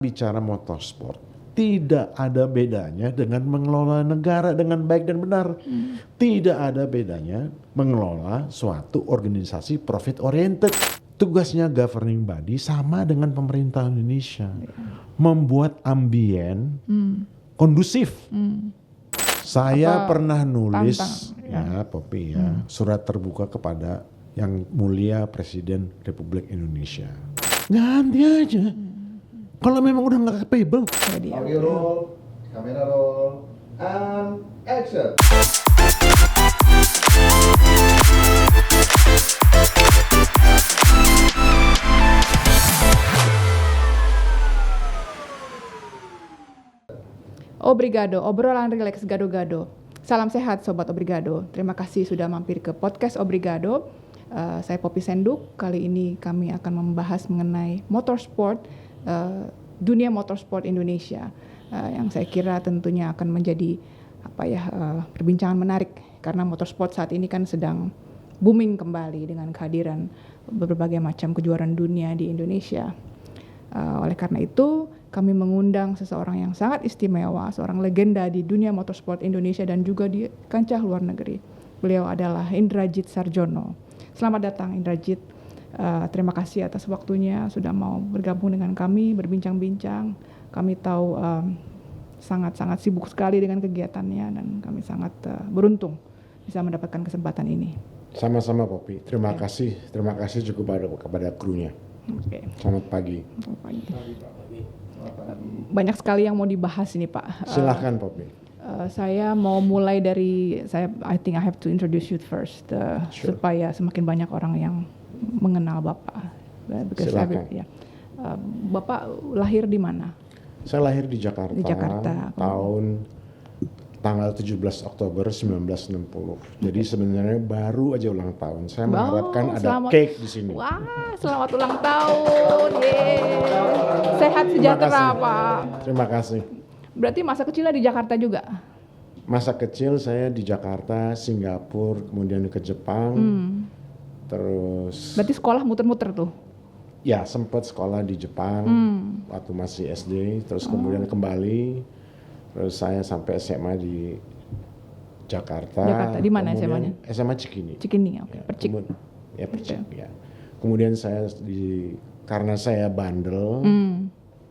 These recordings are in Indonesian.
bicara motorsport, tidak ada bedanya dengan mengelola negara dengan baik dan benar. Tidak ada bedanya mengelola suatu organisasi profit oriented. Tugasnya governing body sama dengan pemerintah Indonesia. Membuat ambien kondusif. Saya pernah nulis Poppy surat terbuka kepada yang mulia Presiden Republik Indonesia. Ganti aja. Kalau memang udah nggak capable. Audio roll, kamera roll, and action. Obrigado, obrolan rileks gado-gado. Salam sehat Sobat Obrigado. Terima kasih sudah mampir ke podcast Obrigado. Saya Poppy Senduk. Kali ini kami akan membahas mengenai motorsport, dunia motorsport Indonesia, yang saya kira tentunya akan menjadi perbincangan menarik karena motorsport saat ini kan sedang booming kembali dengan kehadiran berbagai macam kejuaraan dunia di Indonesia. Oleh karena itu kami mengundang seseorang yang sangat istimewa, seorang legenda di dunia motorsport Indonesia dan juga di kancah luar negeri. Beliau adalah Indrajit Sarjono. Selamat datang Indrajit. Terima kasih atas waktunya sudah mau bergabung dengan kami, berbincang-bincang. Kami tahu sangat-sangat sibuk sekali dengan kegiatannya dan kami sangat beruntung bisa mendapatkan kesempatan ini. Sama-sama Poppy. Terima kasih cukup kepada krunya. Okay. Selamat pagi. Banyak sekali yang mau dibahas ini Pak. Silahkan Poppy. Saya mau mulai dari I think I have to introduce you first Sure. supaya semakin banyak orang yang mengenal Bapak. Silakan. Bapak lahir di mana? Saya lahir di Jakarta. Di Jakarta. Tanggal 17 Oktober 1960. Jadi sebenarnya baru aja ulang tahun. Saya mengharapkan ada cake di sini. Wah, selamat ulang tahun. Sehat sejahtera Pak. Terima kasih. Berarti masa kecilnya di Jakarta juga? Masa kecil saya di Jakarta, Singapura, kemudian ke Jepang. Terus berarti sekolah muter-muter tuh? Ya, sempat sekolah di Jepang waktu masih SD, terus kemudian kembali. Terus saya sampai SMA di Jakarta. Di mana SMA-nya? SMA Cikini. Cikini, oke. Ya, Percik. Percik, ya. Kemudian saya karena saya bandel,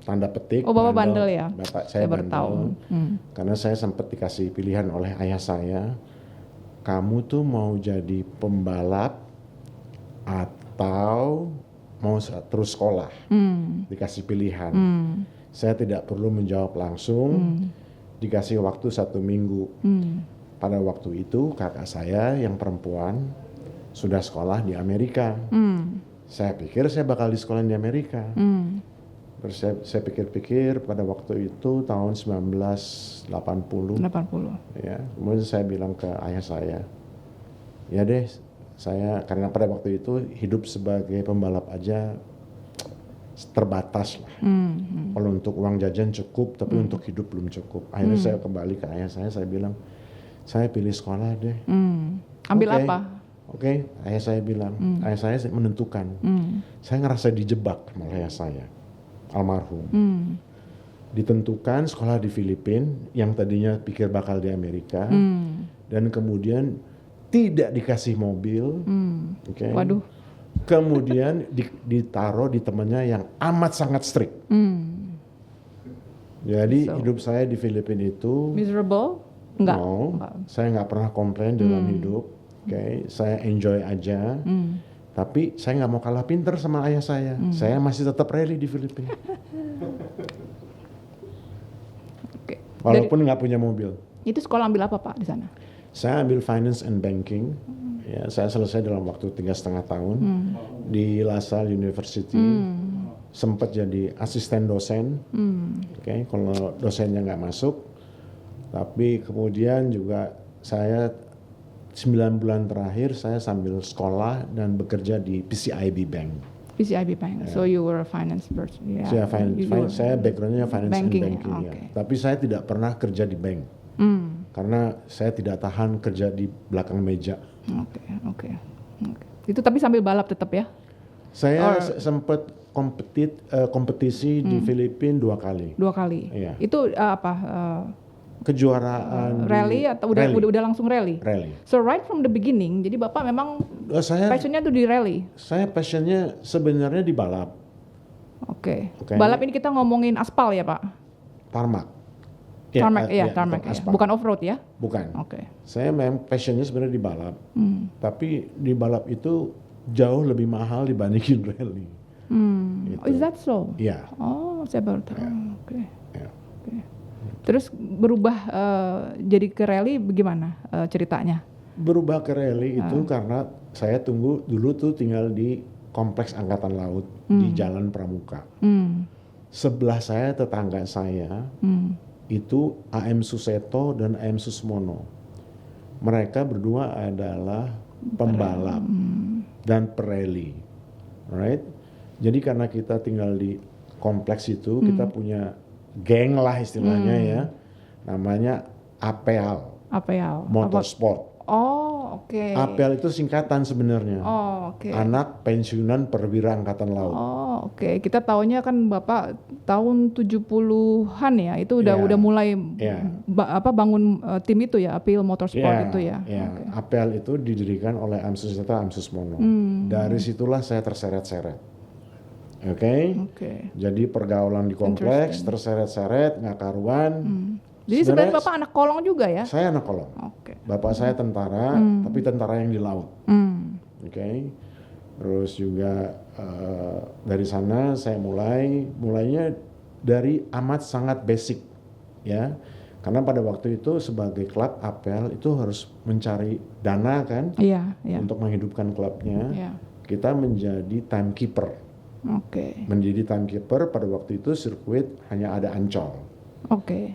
tanda petik. Oh, Bapak bandel ya? Bapak saya baru bandel. tahu. Karena saya sempat dikasih pilihan oleh ayah saya, kamu tuh mau jadi pembalap atau mau terus sekolah. Dikasih pilihan. Saya tidak perlu menjawab langsung. Dikasih waktu 1 minggu. Pada waktu itu kakak saya yang perempuan sudah sekolah di Amerika. Saya pikir saya bakal di sekolah di Amerika. Terus saya pikir-pikir pada waktu itu tahun 1980. Ya, kemudian saya bilang ke ayah saya, ya deh, saya karena pada waktu itu hidup sebagai pembalap aja terbatas lah. Kalau untuk uang jajan cukup, tapi untuk hidup belum cukup. Akhirnya saya kembali ke ayah saya bilang, saya pilih sekolah deh. Ambil apa? Oke, ayah saya bilang, ayah saya menentukan. Saya ngerasa dijebak sama ayah saya, almarhum. Ditentukan sekolah di Filipina, yang tadinya pikir bakal di Amerika, dan kemudian tidak dikasih mobil. Waduh. Kemudian ditaruh di temannya yang amat sangat strict. Jadi hidup saya di Filipina itu miserable? Enggak. No, saya nggak pernah komplain dalam hidup. Saya enjoy aja. Tapi saya nggak mau kalah pinter sama ayah saya. Saya masih tetap rally di Filipina. Walaupun nggak punya mobil. Itu sekolah ambil apa Pak di sana? Saya ambil finance and banking. Ya, saya selesai dalam waktu 3,5 tahun di LaSalle University. Sempat jadi asisten dosen. Kalau dosennya nggak masuk, tapi kemudian juga saya 9 bulan terakhir saya sambil sekolah dan bekerja di PCIB Bank. PCIB Bank. So you were a finance person. Yeah. Saya backgroundnya finance banking, and banking. Ya. Tapi saya tidak pernah kerja di bank. Karena saya tidak tahan kerja di belakang meja. Oke. Itu tapi sambil balap tetap ya? Saya sempat kompetisi di Filipina 2 kali. 2 kali. Iya. Itu Kejuaraan rally atau udah langsung rally? Rally. So right from the beginning, jadi Bapak memang Saya passionnya tuh di rally. passionnya sebenarnya di balap, Oke. Oke. Balap ini kita ngomongin aspal ya Pak? tarmac. Tarmac ya, bukan tarmac ya. aspal. Bukan off road ya? Bukan. Oke. Saya memang passionnya sebenarnya di balap, tapi di balap itu jauh lebih mahal dibandingin rally. Gitu. Oh, is that so? Iya. Oh, saya baru tahu. Oke. Ya. Oke. Terus berubah jadi ke rally bagaimana ceritanya? Berubah ke rally itu karena saya dulu tuh tinggal di kompleks angkatan laut di Jalan Pramuka. Sebelah saya, tetangga saya itu AM Suseto dan AM Susmono. Mereka berdua adalah pembalap dan pereli, right? Jadi karena kita tinggal di kompleks itu, kita punya geng lah istilahnya ya, namanya APEAL, Motorsport. Oh, oke. APEAL itu singkatan sebenarnya. Oh, oke. Anak Pensiunan Perwira Angkatan Laut. Oh, oke. Kita taunya kan Bapak tahun 70-an ya, itu udah mulai bangun tim itu ya, APEAL Motorsport itu ya. Ya, Oke. APEAL itu didirikan oleh AM Suseto, AM Susmono. Dari situlah saya terseret-seret. Oke. Jadi pergaulan di kompleks terseret-seret, nggak karuan. Jadi sebenarnya Bapak anak kolong juga ya? Saya anak kolong. Oke. Bapak saya tentara, tapi tentara yang di laut. Oke. Terus juga dari sana saya mulainya dari amat sangat basic, ya. Karena pada waktu itu sebagai klub APEL itu harus mencari dana kan, untuk menghidupkan klubnya. Iya. Kita menjadi timekeeper. Menjadi timekeeper pada waktu itu sirkuit hanya ada Ancol.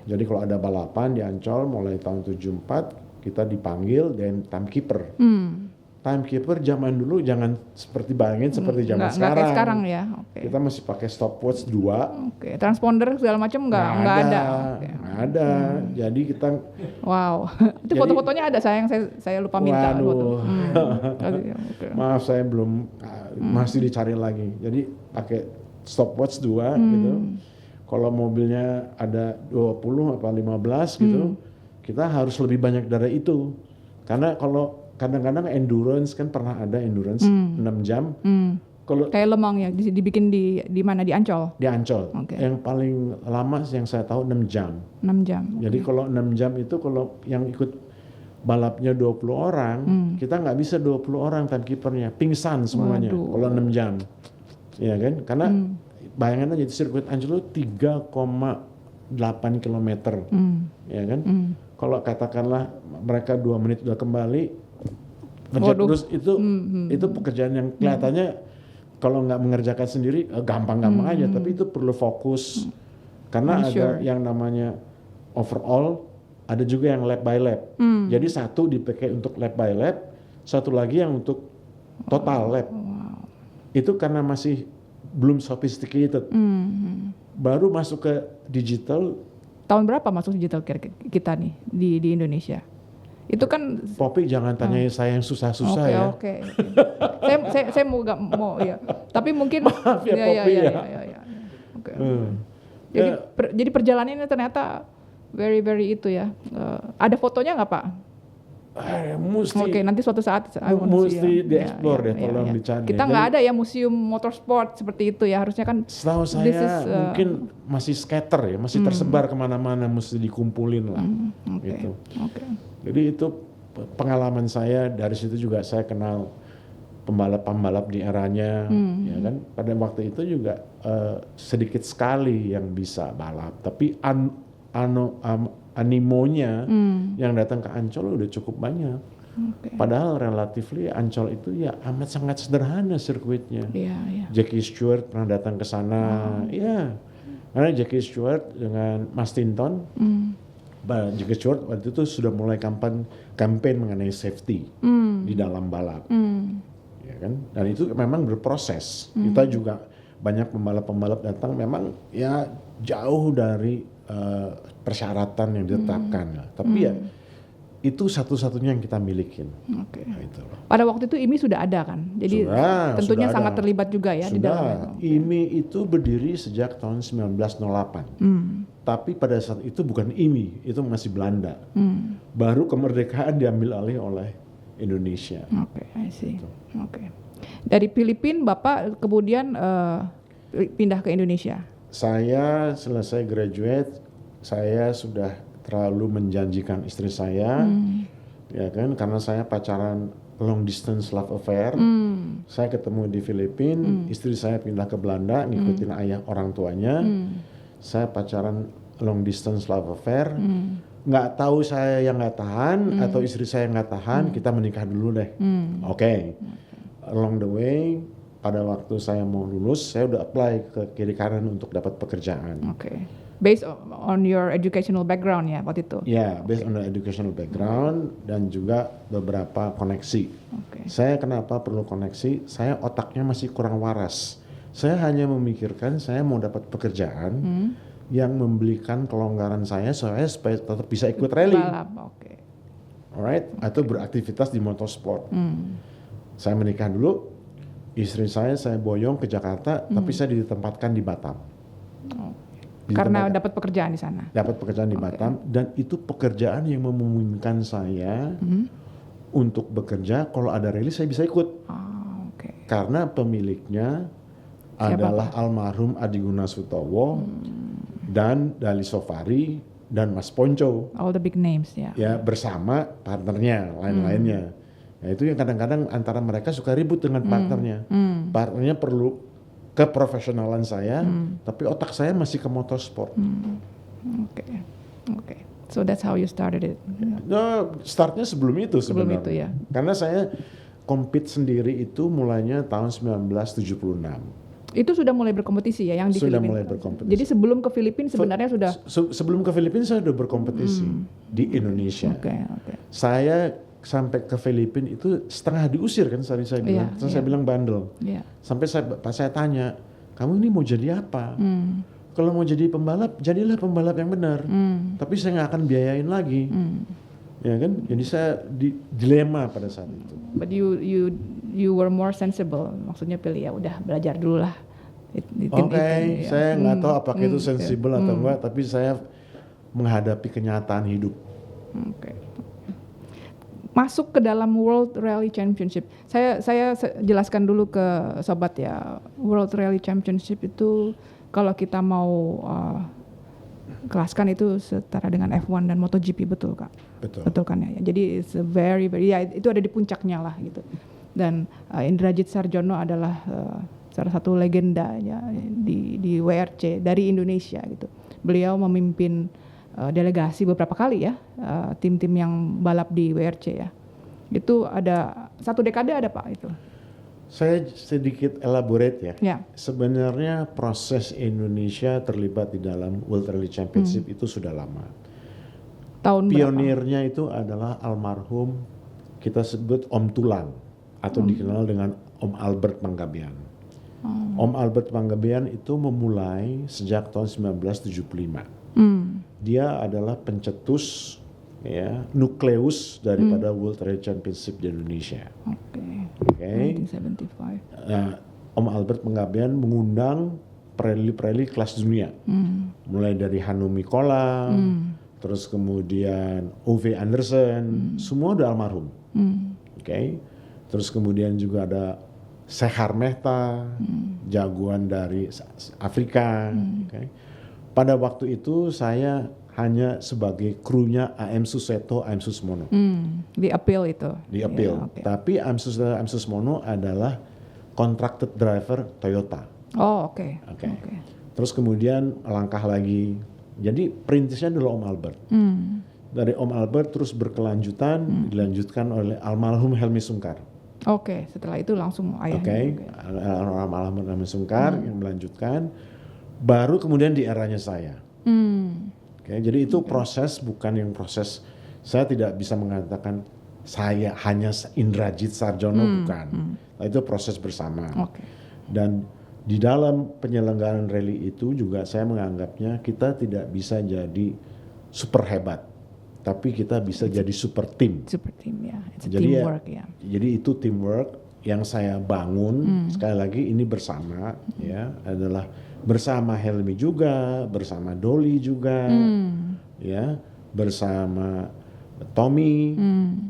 Jadi kalau ada balapan di Ancol mulai tahun 74 kita dipanggil dan timekeeper. Timekeeper zaman dulu jangan seperti seperti zaman sekarang. Nggak kayak sekarang ya. Kita masih pakai stopwatch 2. Transponder segala macam nggak ada. Nggak ada. Jadi kita. Wow. Itu foto-fotonya ada saya lupa minta foto. Maaf saya belum masih dicari lagi. Jadi pakai stopwatch 2 gitu. Kalau mobilnya ada 20 apa 15 gitu, kita harus lebih banyak dari itu. Karena kalau kadang-kadang endurance kan pernah ada endurance 6 jam. Kalau kayak Lemang ya dibikin di mana, di Ancol? Di Ancol. Yang paling lama yang saya tahu 6 jam. 6 jam. Jadi kalau 6 jam itu kalau yang ikut balapnya 20 orang, kita nggak bisa 20 orang timekeepernya, pingsan semuanya. Kalau 6 jam. Ya kan? Karena bayangan aja sirkuit Ancol itu 3,8 km. Ya kan? Kalau katakanlah mereka 2 menit udah kembali, pencet terus itu pekerjaan yang kelihatannya kalau nggak mengerjakan sendiri gampang-gampang aja, tapi itu perlu fokus karena ada yang namanya overall, ada juga yang lap by lap. Jadi satu dipakai untuk lap by lap, satu lagi yang untuk total lap. Itu karena masih belum sophisticated. Baru masuk ke digital. Tahun berapa masuk digital kita nih di Indonesia? Itu kan Popi jangan tanya saya yang susah-susah ya. Oke. Saya mau ya. Tapi mungkin maaf ya, Popi ya. Oke. Jadi perjalanannya ternyata very itu ya. Ada fotonya nggak Pak? Mesti. Nanti suatu saat mesti dieksplor deh, tolong dicari. Kita nggak ada ya museum motorsport seperti itu ya, harusnya kan. Setahu saya mungkin masih scatter ya, masih tersebar kemana-mana, mesti dikumpulin lah. Gitu. Jadi itu pengalaman saya, dari situ juga saya kenal pembalap-pembalap di eranya, ya kan. Pada waktu itu juga sedikit sekali yang bisa balap, tapi animonya yang datang ke Ancol udah cukup banyak. Padahal relatively Ancol itu ya amat sangat sederhana sirkuitnya. Jackie Stewart pernah datang ke sana, karena Jackie Stewart dengan Mas Tinton, Jackie Stewart waktu itu sudah mulai campaign mengenai safety di dalam balap, ya kan? Dan itu memang berproses. Kita juga banyak pembalap-pembalap datang memang ya jauh dari persyaratan yang ditetapkan, tapi ya itu satu-satunya yang kita milikin. Oke. Nah, itu. Pada waktu itu IMI sudah ada kan, jadi tentunya sudah sangat ada. terlibat juga ya di Sudah. dalamnya. IMI itu berdiri sejak tahun 1908. Tapi pada saat itu bukan IMI, itu masih Belanda. Baru kemerdekaan diambil alih oleh Indonesia. Oke, I see. Oke. Dari Filipina Bapak kemudian pindah ke Indonesia. Saya selesai graduate, saya sudah terlalu menjanjikan istri saya, ya kan, karena saya pacaran long distance love affair. Saya ketemu di Filipina, istri saya pindah ke Belanda, ngikutin ayah orang tuanya. Saya pacaran long distance love affair. Nggak tahu saya yang nggak tahan atau istri saya nggak tahan, kita menikah dulu deh. Oke. Along the way, pada waktu saya mau lulus, saya udah apply ke kiri kanan untuk dapat pekerjaan. Oke. Based on your educational background ya waktu itu. Ya, based on the educational background dan juga beberapa koneksi. Oke. Saya kenapa perlu koneksi? Saya otaknya masih kurang waras. Saya hanya memikirkan saya mau dapat pekerjaan yang memberikan kelonggaran saya supaya tetap bisa ikut rally. Balap, oke. Alright, atau beraktivitas di motorsport. Saya menikah dulu, istri saya boyong ke Jakarta, tapi saya ditempatkan di Batam. Karena dapat pekerjaan di sana. Dapat pekerjaan di Batam, dan itu pekerjaan yang memungkinkan saya untuk bekerja. Kalau ada rally saya bisa ikut. Oke. Karena pemiliknya Siapa, adalah almarhum Adiguna Sutowo dan Dali Sofari dan Mas Ponco. All the big names ya. Ya, bersama partnernya lain-lainnya. Nah, itu yang kadang-kadang antara mereka suka ribut dengan partnernya. Partnernya perlu keprofesionalan saya, tapi otak saya masih ke motorsport. Oke. Oke. So that's how you started it. No, startnya sebelum itu Sebelum sebenarnya. itu ya. Karena saya compete sendiri itu mulainya tahun 1976. Itu sudah mulai berkompetisi ya yang di Sudah Filipina. mulai berkompetisi. Jadi sebelum ke Filipina sebenarnya sudah. Sebelum ke Filipina saya sudah berkompetisi di Indonesia. Oke, oke. Saya sampai ke Filipina itu setengah diusir kan tadi saya bilang. Iya, Terus saya bilang bandel. Iya. Sampai pas saya tanya, kamu ini mau jadi apa? Kalau mau jadi pembalap, jadilah pembalap yang benar. Tapi saya nggak akan biayain lagi. Ya kan? Jadi saya dilema pada saat itu. But you were more sensible. Maksudnya pilih ya udah belajar dulu lah. Oke, saya nggak tahu apakah itu oke. sensibel atau enggak, tapi saya menghadapi kenyataan hidup. Oke. Masuk ke dalam World Rally Championship. Saya jelaskan dulu ke sobat ya. World Rally Championship itu kalau kita mau kelaskan itu setara dengan F1 dan MotoGP, betul Kak? Betul. Kan ya. Jadi it's a very ya itu ada di puncaknya lah gitu. Dan Indrajit Sarjono adalah salah satu legenda ya di WRC dari Indonesia gitu. Beliau memimpin delegasi beberapa kali ya, tim-tim yang balap di WRC ya. Itu ada 1 dekade ada Pak itu. Saya sedikit elaborate ya. Ya. Sebenarnya proses Indonesia terlibat di dalam World Rally Championship itu sudah lama. Tahun Pionirnya itu adalah almarhum kita sebut Om Tulang atau dikenal dengan Om Albert Panggabean. Om Albert Panggabean itu memulai sejak tahun 1975. Dia adalah pencetus ya nukleus daripada World Rally Championship di Indonesia. Oke. 1975. Om Albert Panggabean mengundang pereli-pereli kelas dunia, mulai dari Hannu Mikkola, terus kemudian Ove Anderson, semua udah almarhum. Oke. Terus kemudian juga ada Sehar Mehta, jagoan dari Afrika. Okay. Pada waktu itu saya hanya sebagai krunya AM Suseto, AM Susmono. Di appeal itu. Di appeal. Ya, okay. Tapi AM Suseto, AM Susmono adalah contracted driver Toyota. Oh, oke. Okay. Terus kemudian langkah lagi. Jadi perintisnya adalah Om Albert. Dari Om Albert terus berkelanjutan, dilanjutkan oleh almarhum Helmi Sungkar. Oke, setelah itu langsung ayahnya. Almarhum Helmi Sungkar yang melanjutkan. Baru kemudian di eranya saya. Jadi itu proses, bukan yang proses. Saya tidak bisa mengatakan saya hanya Indrajit Sarjono, bukan. Itu proses bersama. Dan di dalam penyelenggaraan rally itu juga saya menganggapnya kita tidak bisa jadi super hebat. tapi kita bisa jadi super team. Super team ya, it's a Jadi teamwork ya. Jadi itu teamwork yang saya bangun. Sekali lagi ini bersama ya, adalah bersama Helmi juga, bersama Dolly juga, ya, bersama Tommy,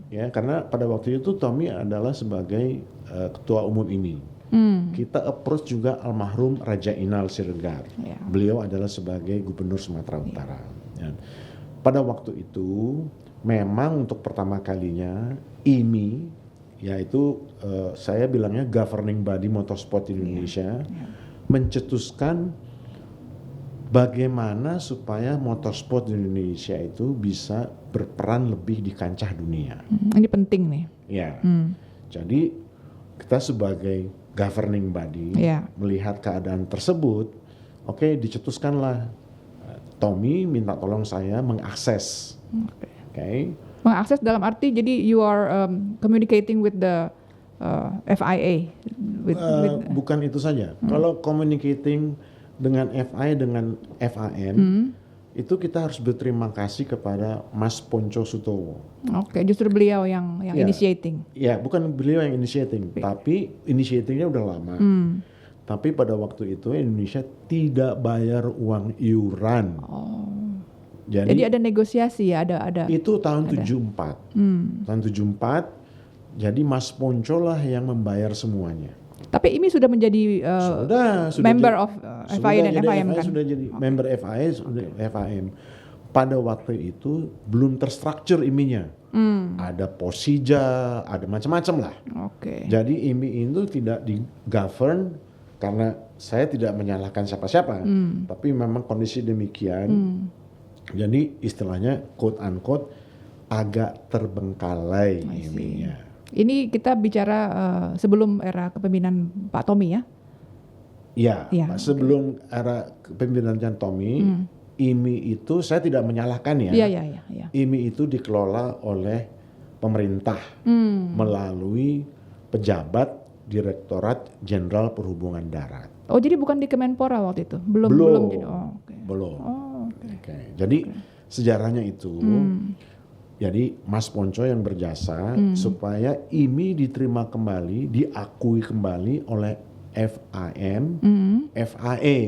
ya, karena pada waktu itu Tommy adalah sebagai ketua umum ini. Kita approach juga almarhum Raja Inal Siregar. Ya. Beliau adalah sebagai Gubernur Sumatera Utara. Ya. Pada waktu itu memang untuk pertama kalinya IMI, yaitu saya bilangnya Governing Body Motorsport Indonesia, mencetuskan bagaimana supaya motorsport di Indonesia itu bisa berperan lebih di kancah dunia. Ini penting nih. Ya, jadi kita sebagai governing body melihat keadaan tersebut, oke, dicetuskanlah Tommy minta tolong saya mengakses, oke. Mengakses dalam arti jadi you are communicating with the FIA, bukan itu saja. Kalau communicating dengan FIA dengan FAM, itu kita harus berterima kasih kepada Mas Ponco Sutowo. Oke, justru beliau yang initiating. Ya, bukan beliau yang initiating, tapi initiatingnya udah lama. Tapi pada waktu itu Indonesia tidak bayar uang iuran. Jadi ada negosiasi ya, ada. Itu tahun 74. Tahun 74, jadi Mas Ponco lah yang membayar semuanya. Tapi IMI sudah menjadi member of FIA dan FIM kan? Sudah jadi member FIA, sudah FIM. Pada waktu itu belum terstruktur IMI-nya. Ada Posija, ada macam-macam lah. Oke. Jadi IMI itu tidak di-govern karena saya tidak menyalahkan siapa-siapa. Tapi memang kondisi demikian. Jadi istilahnya quote unquote agak terbengkalai IMI-nya. Ini kita bicara sebelum era kepemimpinan Pak Tommy ya? Ya, sebelum era kepemimpinan Tommy, IMI itu saya tidak menyalahkan ya. Iya. IMI itu dikelola oleh pemerintah melalui pejabat Direktorat Jenderal Perhubungan Darat. Oh, jadi bukan di Kemenpora waktu itu? Belum. Jadi, Belum. Jadi sejarahnya itu. Jadi Mas Ponco yang berjasa supaya IMI diterima kembali, diakui kembali oleh FAM, FAE.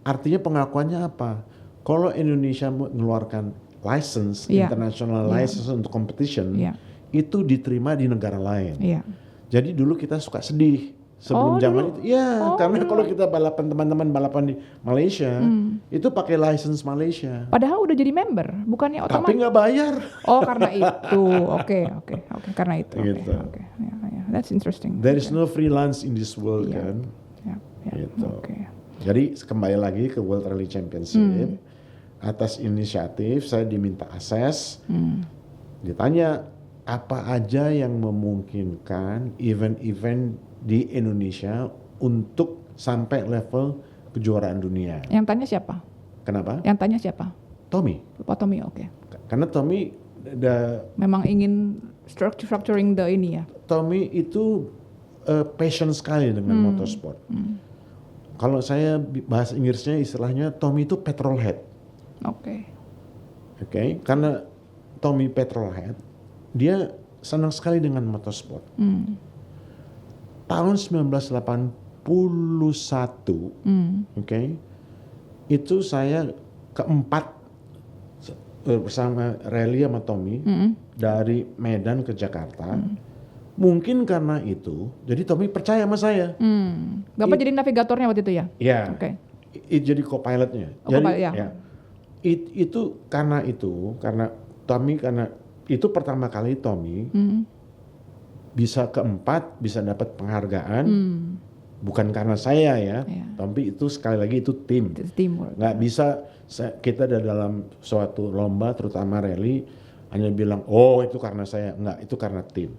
Artinya pengakuannya apa? Kalau Indonesia mengeluarkan license, international license untuk competition, itu diterima di negara lain. Jadi dulu kita suka sedih sebelum zaman itu. Karena kalau kita balapan, teman-teman balapan di Malaysia, itu pakai license Malaysia. Padahal udah jadi member, bukannya otomatis. Tapi nggak bayar. Oh, karena itu. Oke. Karena itu. Gitu. Oke. That's interesting. There is no freelance in this world kan. Gitu. Jadi kembali lagi ke World Rally Championship. Atas inisiatif saya diminta akses. Ditanya apa aja yang memungkinkan event-event di Indonesia untuk sampai level kejuaraan dunia. Yang tanya siapa? Kenapa? Yang tanya siapa? Tommy. Pak Tommy, oke. Karena Tommy memang ingin structuring the ini ya. Tommy itu passion sekali dengan motorsport. Kalau saya bahasa Inggrisnya istilahnya Tommy itu petrolhead. Oke, karena Tommy petrolhead, dia senang sekali dengan motorsport. Tahun 1981, itu saya keempat bersama rally sama Tommy dari Medan ke Jakarta. Mungkin karena itu, jadi Tommy percaya sama saya. Bapak jadi navigatornya waktu itu ya? Iya. Jadi co-pilotnya. Itu karena Tommy, karena itu pertama kali Tommy bisa keempat, bisa dapat penghargaan. Bukan karena saya ya, tapi itu sekali lagi itu tim. Nggak bisa kita dalam suatu lomba, terutama rally, hanya bilang, oh itu karena saya. Nggak, itu karena tim.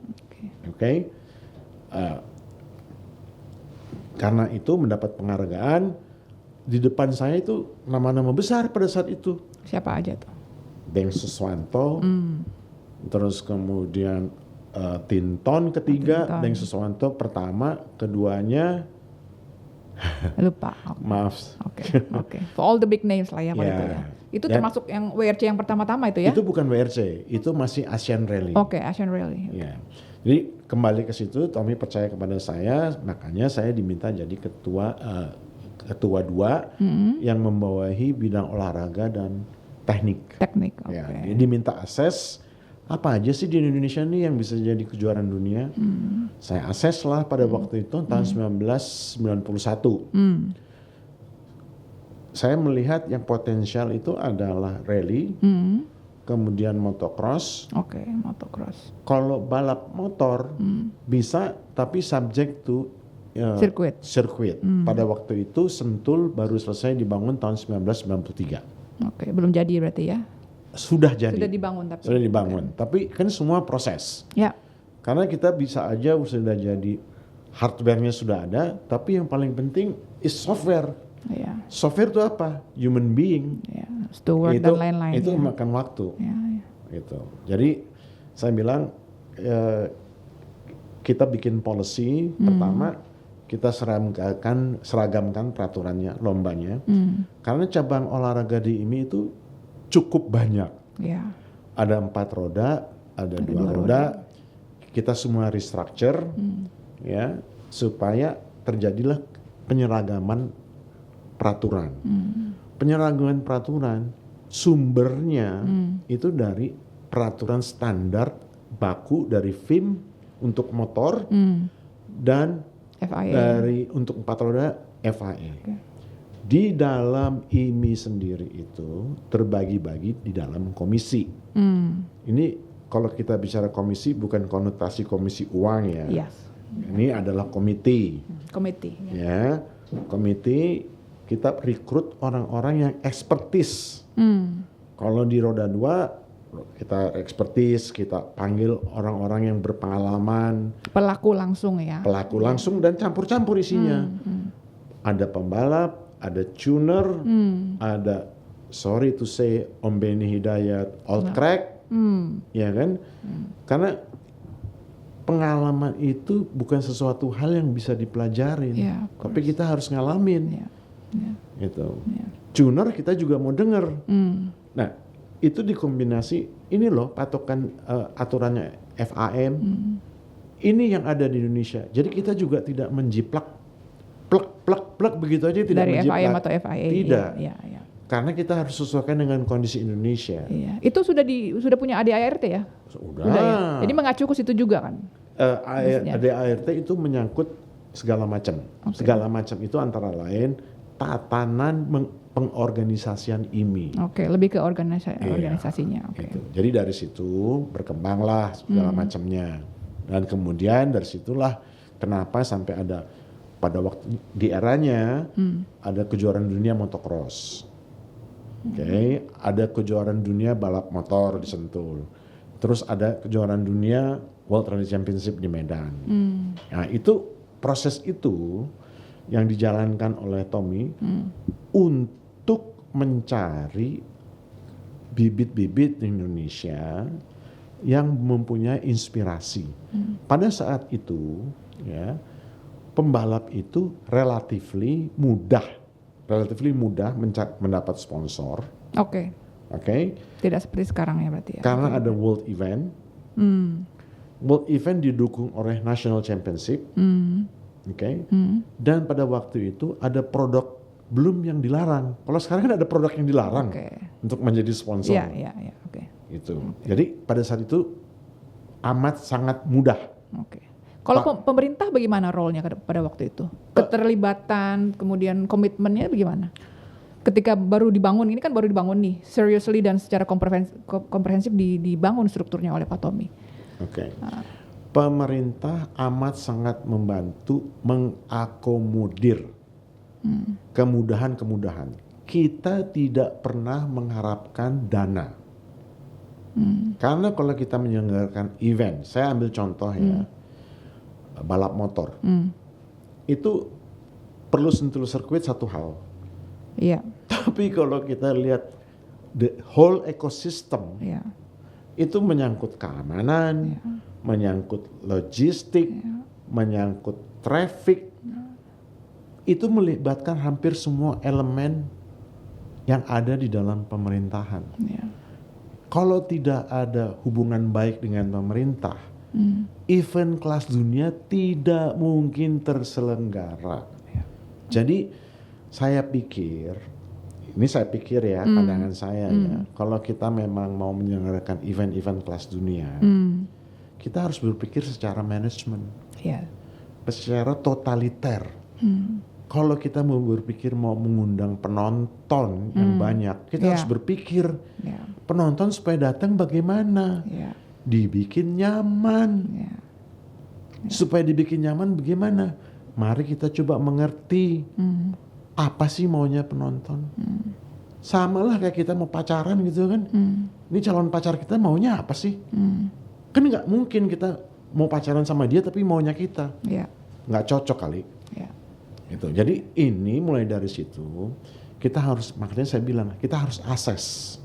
Karena itu mendapat penghargaan. Di depan saya itu nama-nama besar pada saat itu. Siapa aja tuh? Beng Suswanto, terus kemudian Tinton ketiga, Beng Suswanto pertama, keduanya Lupa. Oke. Maaf. Oke. For all the big names lah ya kalau itu ya. Itu termasuk yang WRC yang pertama-tama itu ya? Itu bukan WRC, itu masih Asian Rally. Oke, Asian Rally. Ya. Jadi kembali ke situ, Tommy percaya kepada saya, makanya saya diminta jadi ketua 2 yang membawahi bidang olahraga dan teknik. Teknik, oke. Ya, dia diminta akses apa aja sih di Indonesia nih yang bisa jadi kejuaraan dunia. Saya akses lah pada waktu itu tahun 1991. Saya melihat yang potensial itu adalah rally, kemudian motocross. Oke, motocross. Kalau balap motor bisa, tapi subject to sirkuit. Pada waktu itu Sentul baru selesai dibangun tahun 1993. Oke, belum jadi berarti ya? Sudah jadi. Sudah dibangun tapi. Sudah dibangun, tapi kan semua proses. Ya. Karena kita bisa aja sudah jadi hardware-nya sudah ada, tapi yang paling penting is software. Ya. Software itu apa? Human being. Ya, steward dan lain-lain. Itu ya. makan waktu. Ya. Gitu. Jadi saya bilang kita bikin policy pertama kita seragamkan peraturannya, lombanya. Karena cabang olahraga di IMI itu cukup banyak. Ya. Ada 4 roda, ada 2 roda. Kita semua restructure, ya, supaya terjadilah penyeragaman peraturan. Penyeragaman peraturan sumbernya itu dari peraturan standar baku dari FIM untuk motor dan FIA. untuk 4 roda FIA. Okay. Di dalam IMI sendiri itu terbagi-bagi di dalam komisi. Ini kalau kita bicara komisi bukan konotasi komisi uang ya. Yes. Ini adalah komite. Komite. Ya, komite kita rekrut orang-orang yang ekspertis. Kalau di roda 2 kita ekspertis, kita panggil orang-orang yang berpengalaman. Pelaku langsung ya. Pelaku langsung dan campur-campur isinya. Ada pembalap, ada tuner, ada sorry to say Om Benny Hidayat old crack, ya kan? Karena pengalaman itu bukan sesuatu hal yang bisa dipelajarin, Yeah, tapi kita harus ngalamin, gitu. Yeah. Tuner kita juga mau denger. Nah, itu dikombinasi ini loh patokan aturannya FAM. Ini yang ada di Indonesia. Jadi kita juga tidak menjiplak plek begitu aja tidak dari menjiplak. FIM atau FIA. Tidak. Ya. Karena kita harus sesuaikan dengan kondisi Indonesia. Iya. Itu sudah punya ADART ya? Sudah. Ya. Jadi mengacu ke situ juga kan? ADART itu menyangkut segala macam. Okay. Segala macam itu antara lain tatanan pengorganisasian IMI. Oke, lebih ke organisasinya. Oke. Gitu. Jadi dari situ berkembanglah segala macamnya. Dan kemudian dari situlah kenapa sampai ada pada waktu di eranya ada kejuaraan dunia motocross. Oke, ada kejuaraan dunia balap motor di Sentul. Terus ada kejuaraan dunia World Rally Championship di Medan. Nah, itu proses itu yang dijalankan oleh Tommy untuk mencari bibit-bibit di Indonesia yang mempunyai inspirasi. Pada saat itu, ya, pembalap itu relatif mudah mendapat sponsor. Oke. Tidak seperti sekarang ya berarti ya. Karena ada world event. World event didukung oleh national championship. Dan pada waktu itu ada produk belum yang dilarang. Kalau sekarang kan ada produk yang dilarang untuk menjadi sponsor. Iya. Gitu. Jadi pada saat itu amat sangat mudah. Kalau pemerintah bagaimana role-nya pada waktu itu? Keterlibatan, kemudian komitmennya bagaimana? Ketika baru dibangun, ini kan baru dibangun nih, seriously dan secara komprehensif dibangun strukturnya oleh Pak Tommy. Pemerintah amat sangat membantu mengakomodir kemudahan-kemudahan. Kita tidak pernah mengharapkan dana. Karena kalau kita menyelenggarakan event, saya ambil contoh ya, balap motor, itu perlu Sentul sirkuit satu hal. Iya. Tapi kalau kita lihat the whole ecosystem, itu menyangkut keamanan, menyangkut logistik, menyangkut traffic, itu melibatkan hampir semua elemen yang ada di dalam pemerintahan. Ya. Kalau tidak ada hubungan baik dengan pemerintah, event kelas dunia tidak mungkin terselenggara. Jadi saya pikir ya, pandangan saya ya, kalau kita memang mau menyelenggarakan event-event kelas dunia, kita harus berpikir secara manajemen, Ya. secara totaliter. Kalau kita mau berpikir mau mengundang penonton yang banyak, kita harus berpikir Ya. penonton supaya datang bagaimana, Ya. dibikin nyaman. Ya. Supaya dibikin nyaman bagaimana? Mari kita coba mengerti apa sih maunya penonton. Sama lah kayak kita mau pacaran gitu kan. Ini calon pacar kita maunya apa sih? Kan nggak mungkin kita mau pacaran sama dia tapi maunya kita. Ya. Nggak cocok kali. Ya. Gitu. Jadi ini mulai dari situ kita harus, makanya saya bilang kita harus assess.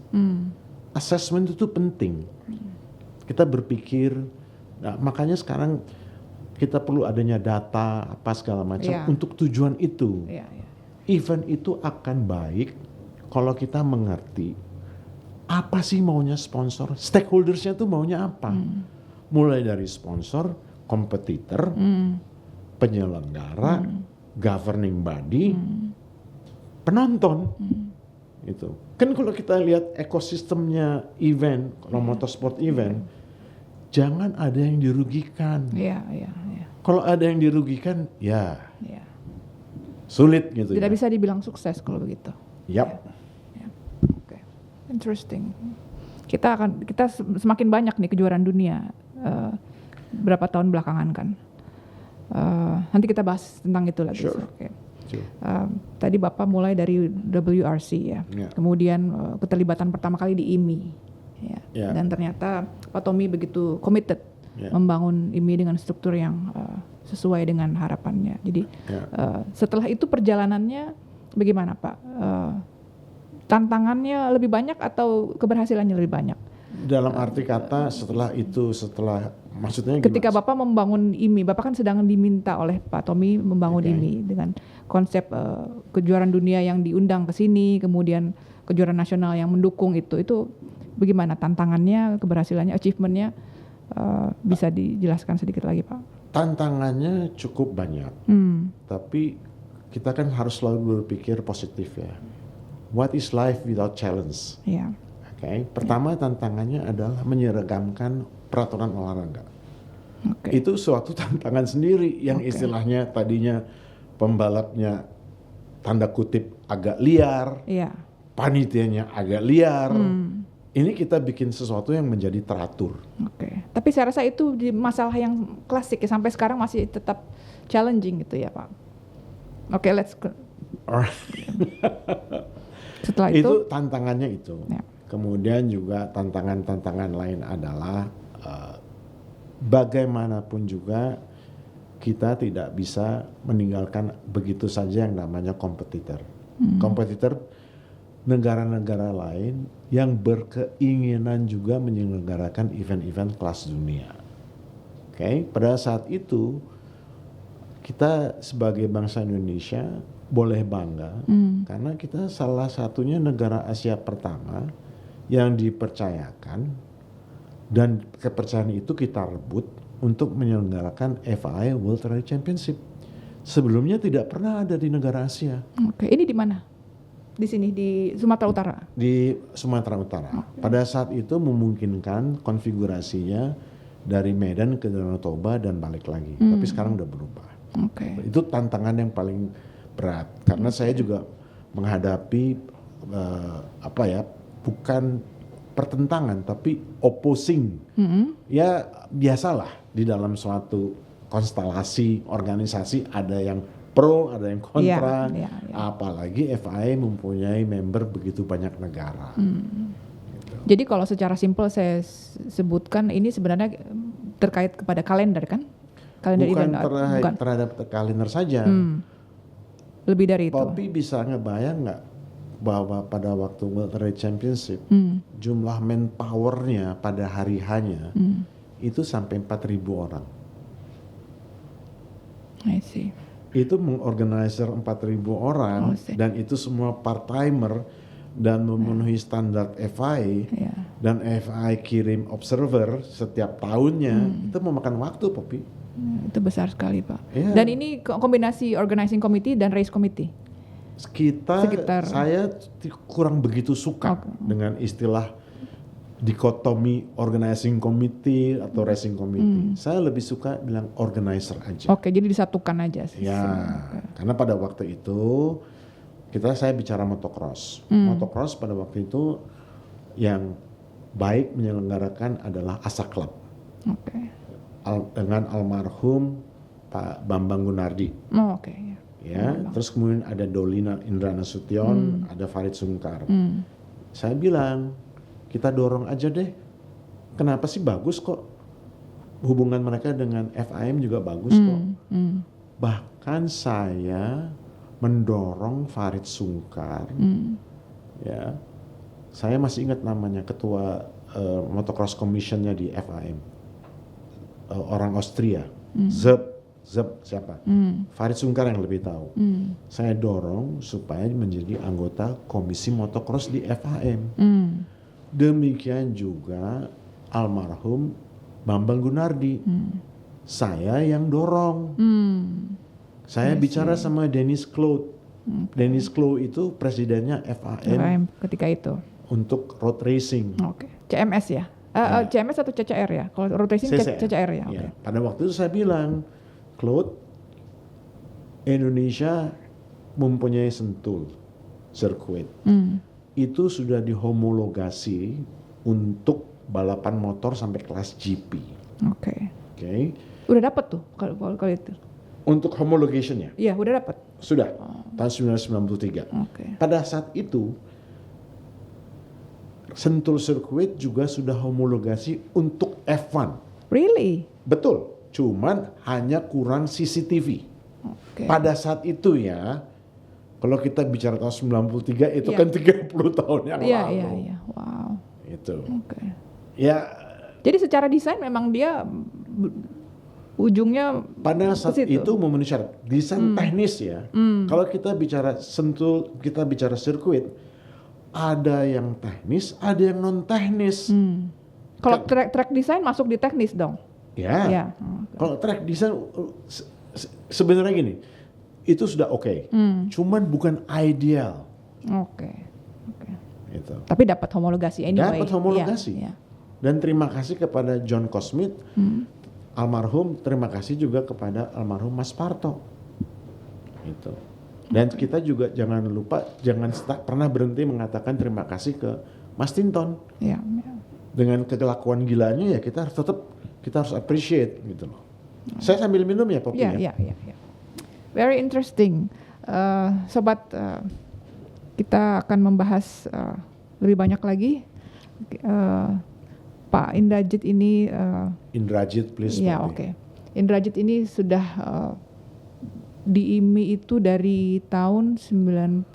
Assessment itu penting. Kita berpikir, nah, makanya sekarang kita perlu adanya data apa segala macam untuk tujuan itu. Ya. Ya. Event itu akan baik kalau kita mengerti apa sih maunya sponsor, stakeholdersnya tuh maunya apa. Mulai dari sponsor, kompetitor, penyelenggara, governing body, penonton. Itu kan kalau kita lihat ekosistemnya event, kalau motorsport event, jangan ada yang dirugikan. Ya. Kalau ada yang dirugikan, ya Ya. sulit gitu. Tidak ya. bisa dibilang sukses kalau begitu. Yap. Oke. Interesting. Kita semakin banyak nih kejuaraan dunia berapa tahun belakangan kan. Nanti kita bahas tentang itu lagi. Sure. Oke. Sure. Tadi Bapak mulai dari WRC ya. Ya. Kemudian keterlibatan pertama kali di IMI. Ya. Ya. Dan ternyata Pak Tommy begitu committed membangun IMI dengan struktur yang sesuai dengan harapannya. Jadi setelah itu perjalanannya bagaimana Pak? Tantangannya lebih banyak atau keberhasilannya lebih banyak? Dalam arti kata setelah maksudnya Ketika gimana? Bapak membangun IMI, Bapak kan sedang diminta oleh Pak Tommy membangun IMI dengan konsep kejuaraan dunia yang diundang ke sini, kemudian kejuaraan nasional yang mendukung itu bagaimana tantangannya, keberhasilannya, achievementnya, bisa dijelaskan sedikit lagi Pak? Tantangannya cukup banyak, tapi kita kan harus selalu berpikir positif ya. What is life without challenge? Ya. Okay. Pertama tantangannya adalah menyeragamkan peraturan olahraga. Okay. Itu suatu tantangan sendiri yang istilahnya tadinya pembalapnya tanda kutip agak liar, panitianya agak liar. Ini kita bikin sesuatu yang menjadi teratur. Oke. Tapi saya rasa itu di masalah yang klasik ya, sampai sekarang masih tetap challenging gitu ya Pak. Oke, let's go. Setelah itu tantangannya itu. Ya. Kemudian juga tantangan-tantangan lain adalah bagaimanapun juga kita tidak bisa meninggalkan begitu saja yang namanya kompetitor. Kompetitor negara-negara lain yang berkeinginan juga menyelenggarakan event-event kelas dunia. Oke, pada saat itu kita sebagai bangsa Indonesia boleh bangga karena kita salah satunya negara Asia pertama yang dipercayakan, dan kepercayaan itu kita rebut untuk menyelenggarakan FIA World Rally Championship. Sebelumnya tidak pernah ada di negara Asia. Oke, ini di mana? Di sini di Sumatera Utara. Di Sumatera Utara. Pada saat itu memungkinkan konfigurasinya dari Medan ke Danau Toba dan balik lagi. Tapi sekarang udah berubah. Itu tantangan yang paling berat karena saya juga menghadapi bukan pertentangan tapi opposing. Ya biasalah di dalam suatu konstelasi organisasi ada yang pro, ada yang kontra. Apalagi FIA mempunyai member begitu banyak negara. Gitu. Jadi kalau secara simpel saya sebutkan ini sebenarnya terkait kepada kalender kan? Kalender bukan event, terhadap kalender saja. Lebih dari itu. Tapi bisa ngebayang nggak bahwa pada waktu World Rally Championship jumlah manpowernya pada hari hanya itu sampai 4.000 orang. I see. Itu mengorganizer 4.000 orang, Oh, sih. dan itu semua part-timer dan memenuhi standar FI, Ya. dan FI kirim observer setiap tahunnya. Itu memakan waktu, Poppy. Itu besar sekali, Pak. Iya. Dan ini kombinasi organizing committee dan race committee. Saya kurang begitu suka Oke. dengan istilah dikotomi organizing committee atau racing committee. Saya lebih suka bilang organizer aja. Oke, jadi disatukan aja sih. Ya, karena pada waktu itu saya bicara motocross. Motocross pada waktu itu yang baik menyelenggarakan adalah Asa Club Oke. dengan almarhum Pak Bambang Gunardi. Oh, oke. Ya. Ya, terus kemudian ada Dolina Indrana Sution, ada Farid Sungkar. Saya bilang, kita dorong aja deh. Kenapa sih, bagus kok. Hubungan mereka dengan FIM juga bagus kok. Bahkan saya mendorong Farid Sungkar. Ya, saya masih ingat namanya, ketua motocross commissionnya di FIM. Orang Austria, Zeb siapa? Farid Sungkar yang lebih tahu. Saya dorong supaya menjadi anggota komisi motocross di FIM. Demikian juga almarhum Bambang Gunardi. Saya yang dorong. Saya bicara sama Dennis Cloud. Dennis Cloud itu presidennya FIM Ketika itu. untuk road racing. Oke. CMS ya? CMS atau CCR ya? Kalau road racing CCR ya? Oke. Ya, pada waktu itu saya bilang, Claude, Indonesia mempunyai Sentul sirkuit. Itu sudah dihomologasi untuk balapan motor sampai kelas GP. Oke. Oke. Udah dapat tuh kalau itu? Untuk homologationnya Iya, udah dapat. sudah tahun 1993. Oke. Pada saat itu Sentul sirkuit juga sudah homologasi untuk F1. Really? Betul. Cuman hanya kurang CCTV. Oke. Pada saat itu ya, kalau kita bicara tahun 93 itu Iya. kan 30 tahun yang Iya, lalu. iya. Wow. Itu. Oke. Ya, Jadi secara desain memang dia ujungnya pada saat ke situ. itu memenuhi syarat. Desain teknis ya. Kalau kita bicara Sentul, kita bicara sirkuit, ada yang teknis, ada yang non teknis. Kalau track design masuk di teknis dong. Ya. Iya. Kalau track design sebenarnya gini, itu sudah oke. Cuman bukan ideal. Oke. Gitu. Tapi dapat homologasi anyway. Dapat homologasi. Iya. Dan terima kasih kepada John Cosmith, almarhum. Terima kasih juga kepada almarhum Mas Parto. Gitu. Dan kita juga jangan lupa, jangan pernah berhenti mengatakan terima kasih ke Mas Tinton. Iya. Dengan kelakuan gilanya ya kita harus appreciate gitu loh. Saya sambil minum ya, Poppy ya. Iya. Very interesting. Sobat, kita akan membahas lebih banyak lagi. Pak Indrajit ini Indrajit, please. ya, Poppy. oke. Indrajit ini sudah di IMI itu dari tahun 90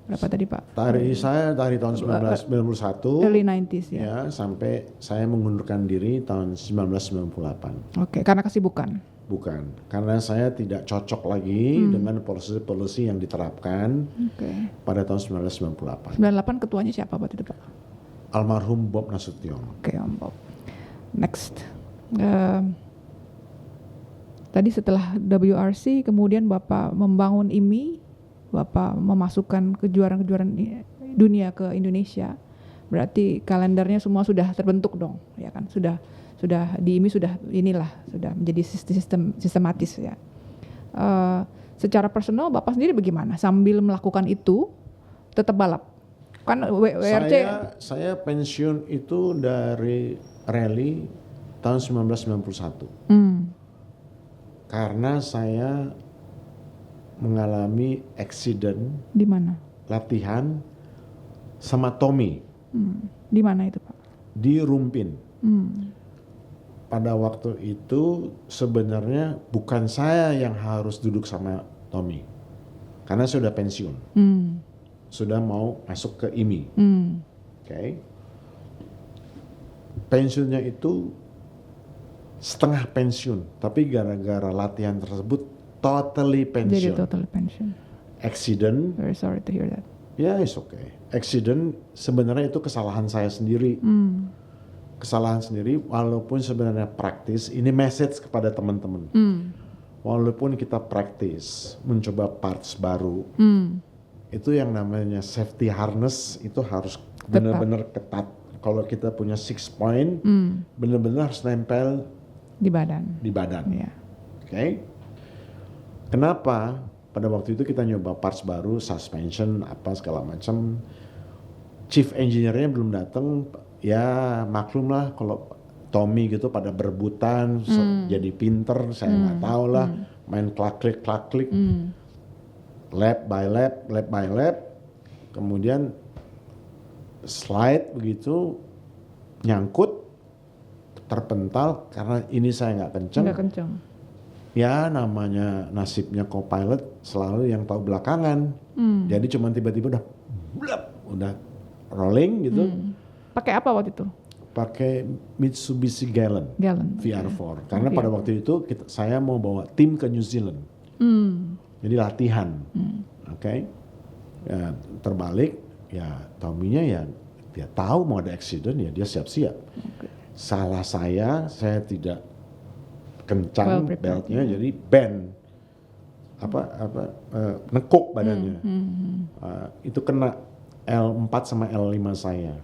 berapa tadi, Pak? Saya dari tahun 1991 Early 90s ya. ya sampai saya mengundurkan diri tahun 1998. Oke, karena kesibukan. Bukan, karena saya tidak cocok lagi dengan policy yang diterapkan Oke. pada tahun 1998. 98 ketuanya siapa waktu itu, Pak? Almarhum Bob Nasution. Oke, Om Bob. Next. Tadi setelah WRC, kemudian Bapak membangun IMI, Bapak memasukkan kejuaraan-kejuaraan dunia ke Indonesia. Berarti kalendernya semua sudah terbentuk dong, ya kan? Sudah di IMI sudah menjadi sistematis ya. Secara personal Bapak sendiri bagaimana? Sambil melakukan itu tetap balap? Kan WRC Saya pensiun itu dari rally tahun 1991. Karena saya mengalami accident di mana? latihan sama Tommy Di mana itu, Pak? di Rumpin. Pada waktu itu sebenarnya bukan saya yang harus duduk sama Tommy, karena saya sudah pensiun, sudah mau masuk ke IMI. Oke. Pensiunnya itu setengah pensiun, tapi gara-gara latihan tersebut totally Jadi pension. total pension. Accident, Very sorry to hear that. ya it's okay. Accident sebenarnya itu kesalahan saya sendiri. Kesalahan sendiri, walaupun sebenarnya praktis, ini message kepada teman-teman. Walaupun kita praktis, mencoba parts baru, itu yang namanya safety harness itu harus benar-benar ketat. Kalau kita punya 6 point, benar-benar harus nempel Di badan. di badan. Iya. Oke? Kenapa? Pada waktu itu kita nyoba parts baru, suspension, apa segala macam. Chief engineer-nya belum datang, ya maklum lah kalau Tommy gitu pada berebutan, jadi pinter, saya nggak tahu lah, main klak-klik, lap by lap, kemudian slide begitu, nyangkut, terpental karena ini saya nggak kenceng. Nggak kenceng. Ya namanya nasibnya co-pilot selalu yang tahu belakangan. Jadi cuma tiba-tiba udah rolling gitu. Pakai apa waktu itu? Pakai Mitsubishi Galant Galon. VR4. Karena Oke. pada waktu itu saya mau bawa tim ke New Zealand. Jadi latihan. Oke. Ya, terbalik ya Tommy-nya ya dia tahu mau ada accident ya dia siap-siap. Salah saya tidak kencang beltnya jadi bend nekuk badannya. Itu kena L4 sama L5 saya.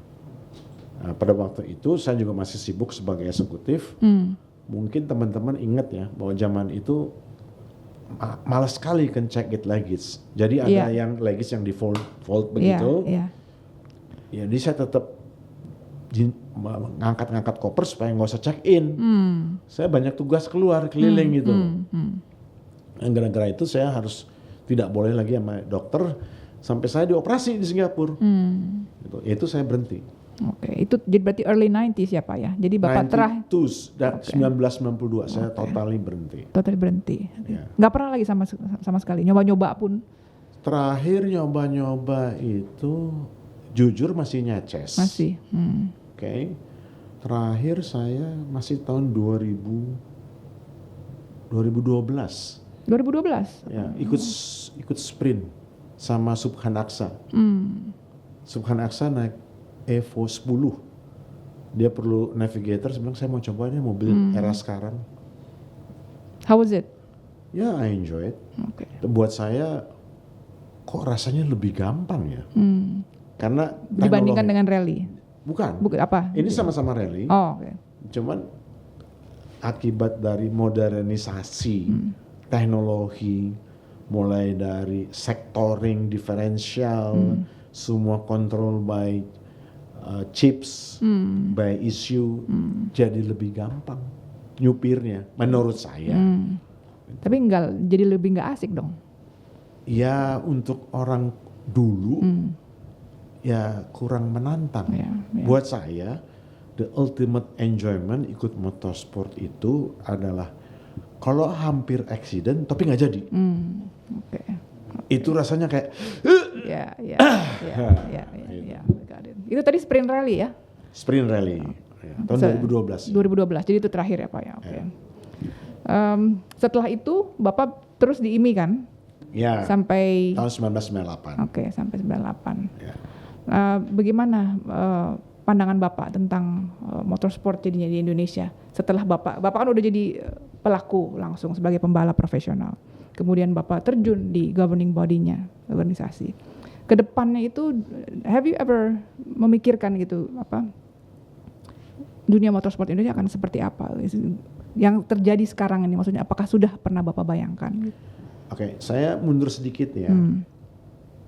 Pada waktu itu saya juga masih sibuk sebagai eksekutif. Mungkin teman-teman ingat ya bahwa zaman itu malas sekali kan check it luggage. Jadi ada yang luggage yang di fold begitu. Jadi saya tetap ngangkat koper supaya nggak usah check in. Saya banyak tugas keluar keliling gitu. Dan gara-gara itu saya harus tidak boleh lagi sama dokter sampai saya dioperasi di Singapura. Gitu. Itu saya berhenti. Oke, itu jadi berarti early 90s ya Pak ya. Jadi Bapak terakhir 1992 saya totally berhenti. total berhenti. Ya. Nggak pernah lagi sama sekali nyoba-nyoba pun. Terakhir nyoba-nyoba itu jujur masih nyeces. Masih. Oke. Terakhir saya masih tahun 2012. 2012. Ya, ikut sprint sama Subhan Aksa. Subhan Aksa naik Evo 10. Dia perlu navigator, saya bilang saya mau coba nih mobil era sekarang. How was it? Ya, I enjoy it. Oke. Buat saya kok rasanya lebih gampang ya. Karena Dibandingkan teknologi- dengan rally. bukan. Apa? Ini sama-sama rally. Oh, oke. Cuman akibat dari modernisasi teknologi, mulai dari sectoring diferensial, semua control by chips, by issue, jadi lebih gampang nyupirnya menurut saya. Tapi jadi lebih nggak asik dong. Ya untuk orang dulu ya kurang menantang. Ya. Buat saya the ultimate enjoyment ikut motorsport itu adalah kalau hampir accident tapi nggak jadi. Oke. Itu rasanya kayak Ya. Got it. Itu tadi sprint rally ya? sprint rally ya, tahun 2012. 2012. Jadi itu terakhir ya Pak ya. Oke. Setelah itu Bapak terus di IMI kan? Ya. Sampai Tahun 1998. Oke, sampai 98. Ya. Bagaimana pandangan Bapak tentang motorsport jadinya di Indonesia setelah Bapak kan udah jadi pelaku langsung sebagai pembalap profesional. Kemudian Bapak terjun di governing body-nya, organisasi. Kedepannya itu, have you ever memikirkan gitu dunia motorsport Indonesia akan seperti apa? Yang terjadi sekarang ini maksudnya apakah sudah pernah Bapak bayangkan? Oke, saya mundur sedikit ya.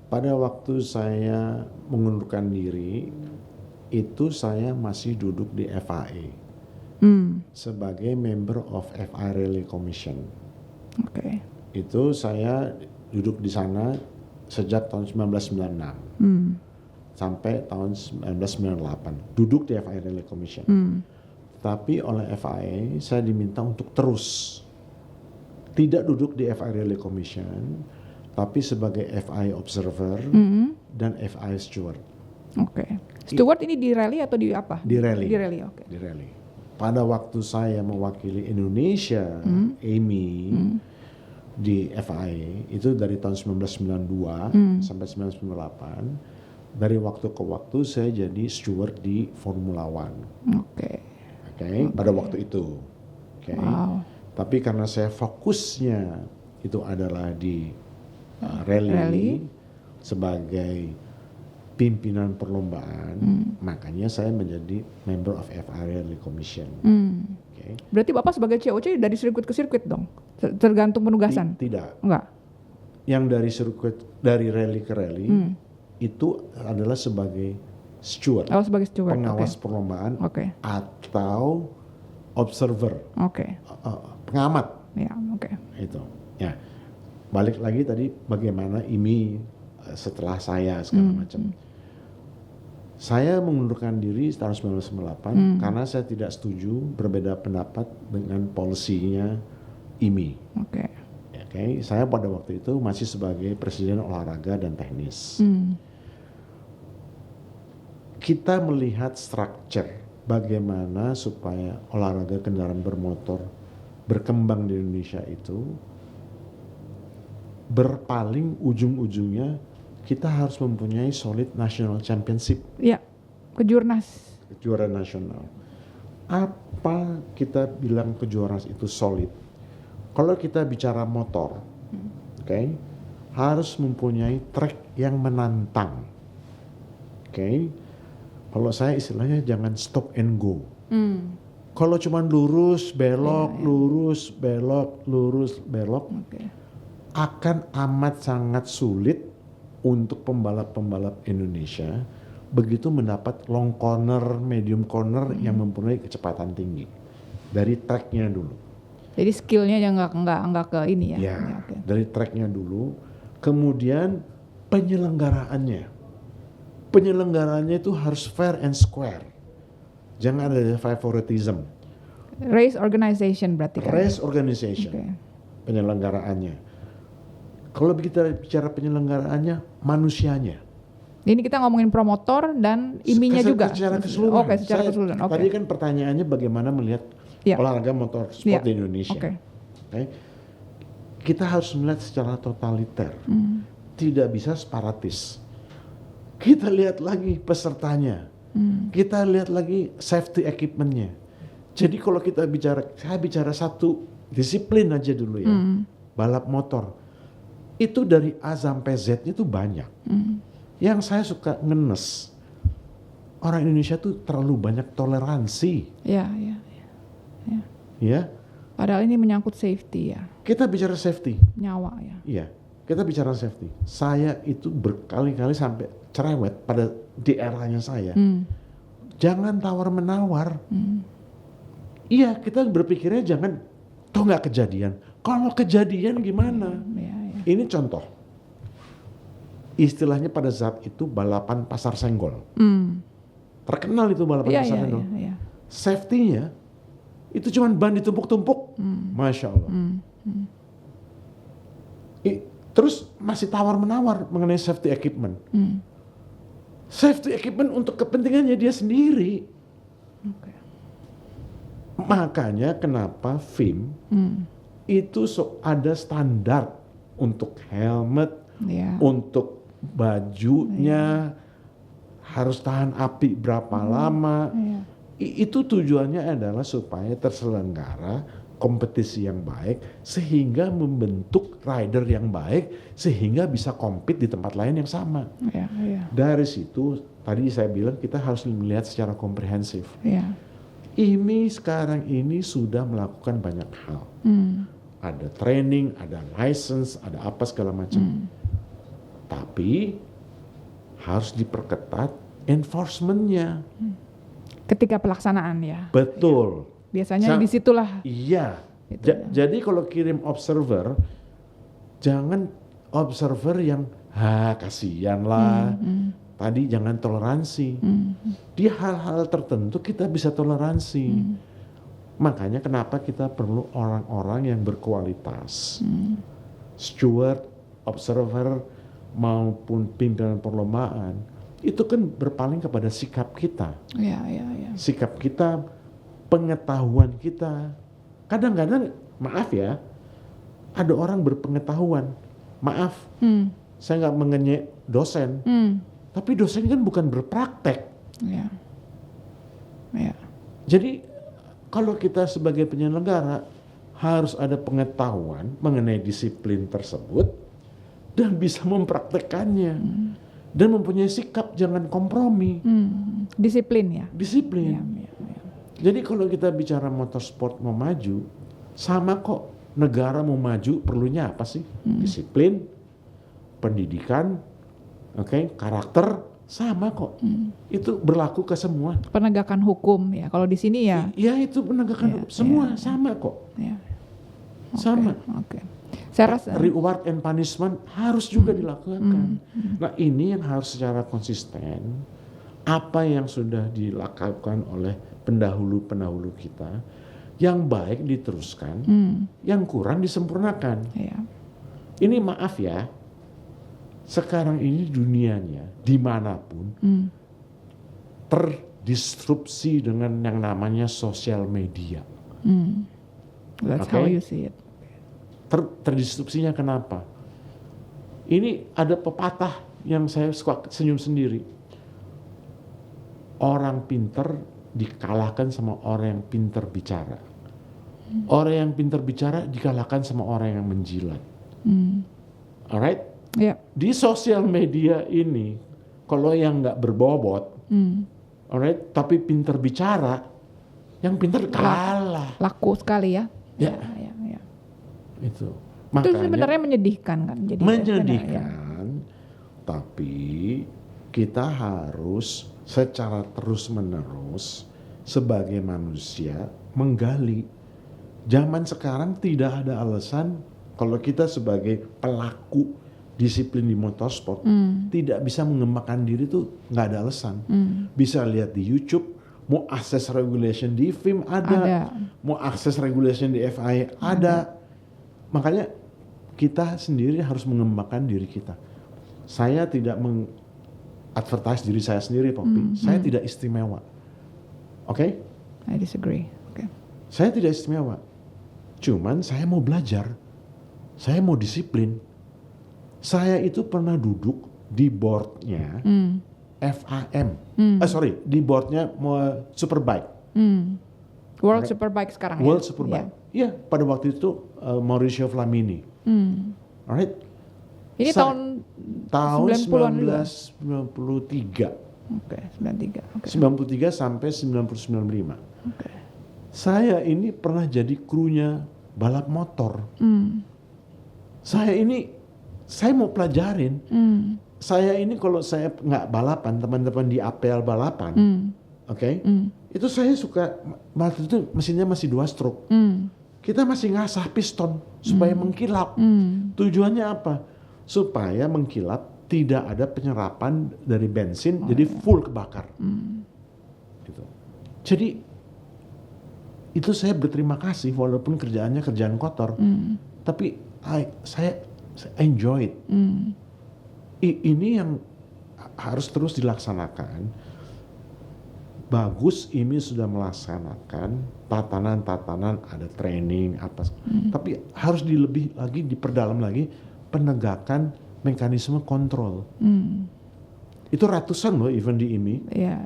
Pada waktu saya mengundurkan diri, itu saya masih duduk di FIA sebagai member of FIA Rally Commission. Oke. Itu saya duduk di sana sejak tahun 1996 sampai tahun 1998. Duduk di FIA Rally Commission. Tapi oleh FIA saya diminta untuk terus tidak duduk di FIA Rally Commission, tapi sebagai FIA Observer dan FIA Steward. Oke. Steward ini di rally atau di apa? Di rally. Di rally, oke. Di rally. Pada waktu saya mewakili Indonesia, Amy, di FIA itu dari tahun 1992 sampai 1998. Dari waktu ke waktu saya jadi steward di Formula One. Oke. Pada waktu itu. Wow. Tapi karena saya fokusnya itu adalah di Rally. rally sebagai pimpinan perlombaan, makanya saya menjadi member of FIA Rally Commission. Berarti Bapak sebagai COC dari sirkuit ke sirkuit dong? Tergantung penugasan? Tidak. Enggak? Yang dari sirkuit, dari rally ke rally, itu adalah sebagai steward, Oh, sebagai steward. pengawas perlombaan, Oke. atau observer, Oke. pengamat. Ya, oke. Itu. Ya, balik lagi tadi bagaimana IMI setelah saya segala macam. Saya mengundurkan diri tahun 1998 karena saya tidak setuju, berbeda pendapat dengan polisinya IMI. Oke. Oke, saya pada waktu itu masih sebagai presiden olahraga dan teknis. Kita melihat structure bagaimana supaya olahraga kendaraan bermotor berkembang di Indonesia itu berpaling ujung-ujungnya kita harus mempunyai solid national championship, Ya, kejurnas. kejuaraan nasional. Apa kita bilang kejuaraan itu solid? Kalau kita bicara motor, oke, harus mempunyai track yang menantang. Oke. Kalau saya istilahnya jangan stop and go. Kalau cuma lurus, belok, lurus, belok, lurus, belok, Oke. akan amat sangat sulit untuk pembalap-pembalap Indonesia begitu mendapat long corner, medium corner yang mempunyai kecepatan tinggi dari tracknya dulu. Jadi skillnya yang nggak ke ini ya? Ya, oke. dari tracknya dulu, kemudian penyelenggaraannya itu harus fair and square, jangan ada favoritism. Race organization berarti kan? Race organization, Oke. penyelenggaraannya. Kalau kita bicara penyelenggaraannya, manusianya. Ini kita ngomongin promotor dan IMI-nya juga? Secara keseluruhan. Oke, secara keseluruhan. Oke. Tadi kan pertanyaannya bagaimana melihat Ya. olahraga motor sport Ya. di Indonesia. Oke. Oke. Kita harus melihat secara totaliter, tidak bisa separatis. Kita lihat lagi pesertanya, kita lihat lagi safety equipment-nya. Jadi kalau saya bicara satu disiplin aja dulu ya, balap motor. Itu dari A sampai Z itu banyak. Yang saya suka ngenes, orang Indonesia tuh terlalu banyak toleransi. Ya. Ya, Padahal ini menyangkut safety ya, kita bicara safety. nyawa ya. Iya, kita bicara safety. Saya itu berkali-kali sampai cerewet pada di eranya saya. Jangan tawar-menawar. Iya, kita berpikirnya jangan, toh nggak kejadian. Kalau kejadian gimana? Ya. Ini contoh. Istilahnya pada saat itu balapan pasar senggol. Terkenal itu balapan pasar senggol. Iya. Safety-nya itu cuma ban ditumpuk-tumpuk. Masya Allah. Terus masih tawar-menawar mengenai safety equipment. Safety equipment untuk kepentingannya dia sendiri. Oke. Makanya kenapa FIM itu ada standar untuk helmet, Ya. untuk bajunya, harus tahan api berapa lama. Iya. Itu tujuannya adalah supaya terselenggara kompetisi yang baik, sehingga membentuk rider yang baik, sehingga bisa compete di tempat lain yang sama. Iya. Dari situ, tadi saya bilang kita harus melihat secara komprehensif. Iya. IMI sekarang ini sudah melakukan banyak hal. Ada training, ada license, ada apa segala macam. Tapi harus diperketat enforcement-nya. Ketika pelaksanaan ya. Betul. Biasanya disitulah. Iya. Gitu Jadi kalau kirim observer, jangan observer yang kasihan lah. Tadi jangan toleransi. Di hal-hal tertentu kita bisa toleransi. Makanya kenapa kita perlu orang-orang yang berkualitas. Steward, observer, maupun pimpinan perlombaan. Itu kan berpaling kepada sikap kita. Iya. Sikap kita, pengetahuan kita. Kadang-kadang, maaf ya, ada orang berpengetahuan. Maaf, saya nggak mengenyek dosen, tapi dosen kan bukan berpraktek. Ya. Ya. Jadi kalau kita sebagai penyelenggara harus ada pengetahuan mengenai disiplin tersebut dan bisa mempraktekannya dan mempunyai sikap jangan kompromi. Disiplin ya. Disiplin. Ya. Jadi kalau kita bicara motorsport mau maju, sama kok. Negara mau maju perlunya apa sih? Disiplin, pendidikan, karakter, sama kok. Itu berlaku ke semua. Penegakan hukum ya. Kalau di sini ya. Ya itu penegakan hukum semua sama kok. Ya. Sama. Oke. Saya rasa reward and punishment harus juga dilakukan. Nah ini yang harus secara konsisten. Apa yang sudah dilakukan oleh pendahulu-pendahulu kita, yang baik diteruskan, yang kurang disempurnakan. ya. Ini maaf ya, sekarang ini dunianya dimanapun terdisrupsi dengan yang namanya sosial media. That's how you see it. Terdisrupsinya kenapa? Ini ada pepatah yang saya suka senyum sendiri. Orang pinter dikalahkan sama orang yang pinter bicara. Orang yang pinter bicara dikalahkan sama orang yang menjilat. Alright? Ya. Di sosial media ini, kalau yang nggak berbobot, alright, tapi pinter bicara, yang pinter kalah. Laku sekali ya. Ya. Ya. Itu. Itu sebenarnya menyedihkan kan. Jadi menyedihkan, tapi kita harus secara terus-menerus sebagai manusia menggali. Zaman sekarang tidak ada alasan kalau kita sebagai pelaku disiplin di motorsport tidak bisa mengembangkan diri tuh nggak ada alasan. Bisa lihat di YouTube, mau akses regulation di FIM ada. Mau akses regulation di FIA ada. Makanya kita sendiri harus mengembangkan diri kita. Saya tidak advertise diri saya sendiri, Poppy. Saya tidak istimewa. Oke? I disagree. Okay. Saya tidak istimewa. Cuman saya mau belajar. Saya mau disiplin. Saya itu pernah duduk di boardnya FAM. Di boardnya Superbike. World Superbike sekarang World Superbike. Iya, pada waktu itu Mauricio Flamini. Alright. Ini tahun 1993. Oke, 93. Okay. 93 sampai 1995. Okay. Saya ini pernah jadi krunya balap motor. Saya mau pelajarin. Saya ini kalau saya nggak balapan, teman-teman di APL balapan, itu saya suka, waktu itu mesinnya masih 2 stroke. Kita masih ngasah piston supaya mengkilap. Tujuannya apa? Supaya mengkilap tidak ada penyerapan dari bensin, jadi full kebakar. Gitu. Jadi itu saya berterima kasih walaupun kerjaannya kerjaan kotor, tapi saya enjoy it. Ini yang harus terus dilaksanakan. Bagus ini sudah melaksanakan tatanan-tatanan, ada training apa, tapi harus lebih lagi diperdalam lagi penegakan mekanisme kontrol. Itu ratusan loh event di IMI. Iya.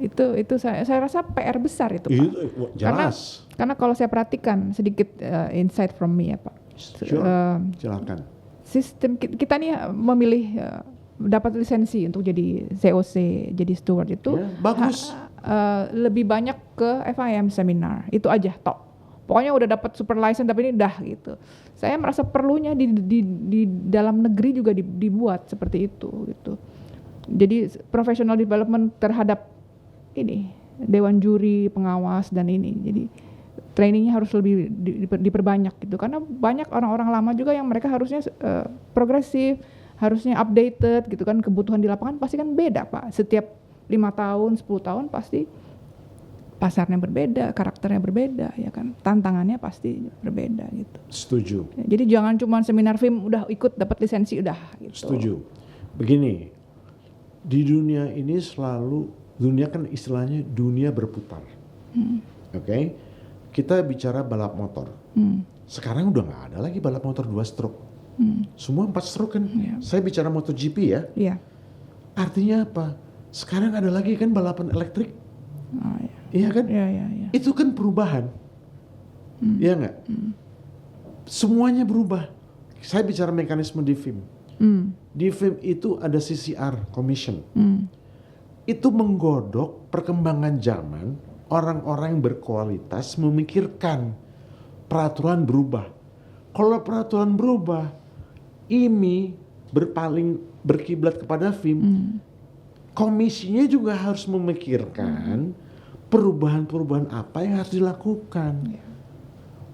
Itu saya rasa PR besar itu, Pak. Itu jelas. Karena kalau saya perhatikan sedikit insight from me ya, Pak. Silakan. Sistem kita nih memilih dapat lisensi untuk jadi COC, jadi steward itu bagus. Lebih banyak ke FIM seminar. Itu aja tok. Pokoknya udah dapat super license tapi ini dah gitu. Saya merasa perlunya di dalam negeri juga dibuat seperti itu gitu. Jadi professional development terhadap ini dewan juri, pengawas dan ini. Jadi trainingnya harus lebih diperbanyak gitu. Karena banyak orang-orang lama juga yang mereka harusnya progresif, harusnya updated gitu kan. Kebutuhan di lapangan pasti kan beda, Pak. Setiap 5 tahun, 10 tahun pasti pasarnya berbeda, karakternya berbeda ya kan. Tantangannya pasti berbeda gitu. Setuju. Jadi jangan cuma seminar film udah ikut dapat lisensi udah gitu. Setuju. Begini, di dunia ini selalu, dunia kan istilahnya dunia berputar. Oke? kita bicara balap motor. Sekarang udah nggak ada lagi balap motor 2 stroke. Semua 4 stroke kan. Saya bicara MotoGP ya. Iya. Artinya apa? Sekarang ada lagi kan balapan elektrik. Oh, iya. Iya kan? Iya. Itu kan perubahan. Iya nggak? Semuanya berubah. Saya bicara mekanisme di FIM. Di FIM itu ada CCR Commission. Itu menggodok perkembangan zaman, orang-orang yang berkualitas memikirkan peraturan berubah. Kalau peraturan berubah, IMI berkiblat kepada FIM. Komisinya juga harus memikirkan perubahan-perubahan apa yang harus dilakukan.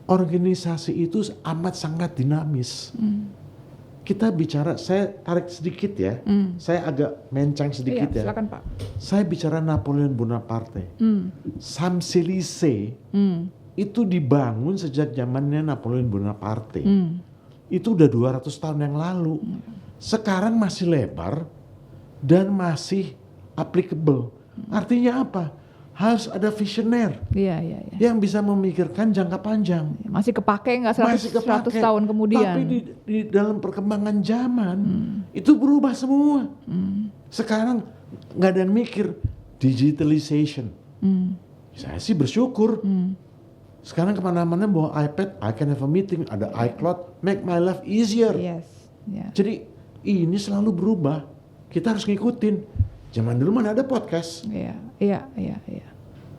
Organisasi itu amat sangat dinamis. Kita bicara, saya tarik sedikit ya, saya agak mencang sedikit ya. Silakan Pak. Saya bicara Napoleon Bonaparte. Champs-Élysées itu dibangun sejak zamannya Napoleon Bonaparte. Itu udah 200 tahun yang lalu. Sekarang masih lebar dan masih applicable. Artinya apa? Harus ada visioner Iya. yang bisa memikirkan jangka panjang. Masih kepake nggak 100 kepake. tahun kemudian? Tapi di dalam perkembangan zaman itu berubah semua. Sekarang nggak ada yang mikir digitalization. Saya sih bersyukur. Sekarang kemana-mana bawa iPad, I can have a meeting, ada iCloud, make my life easier. Yes. Yeah. Jadi ini selalu berubah. Kita harus ngikutin. Zaman dulu mana ada podcast? Iya.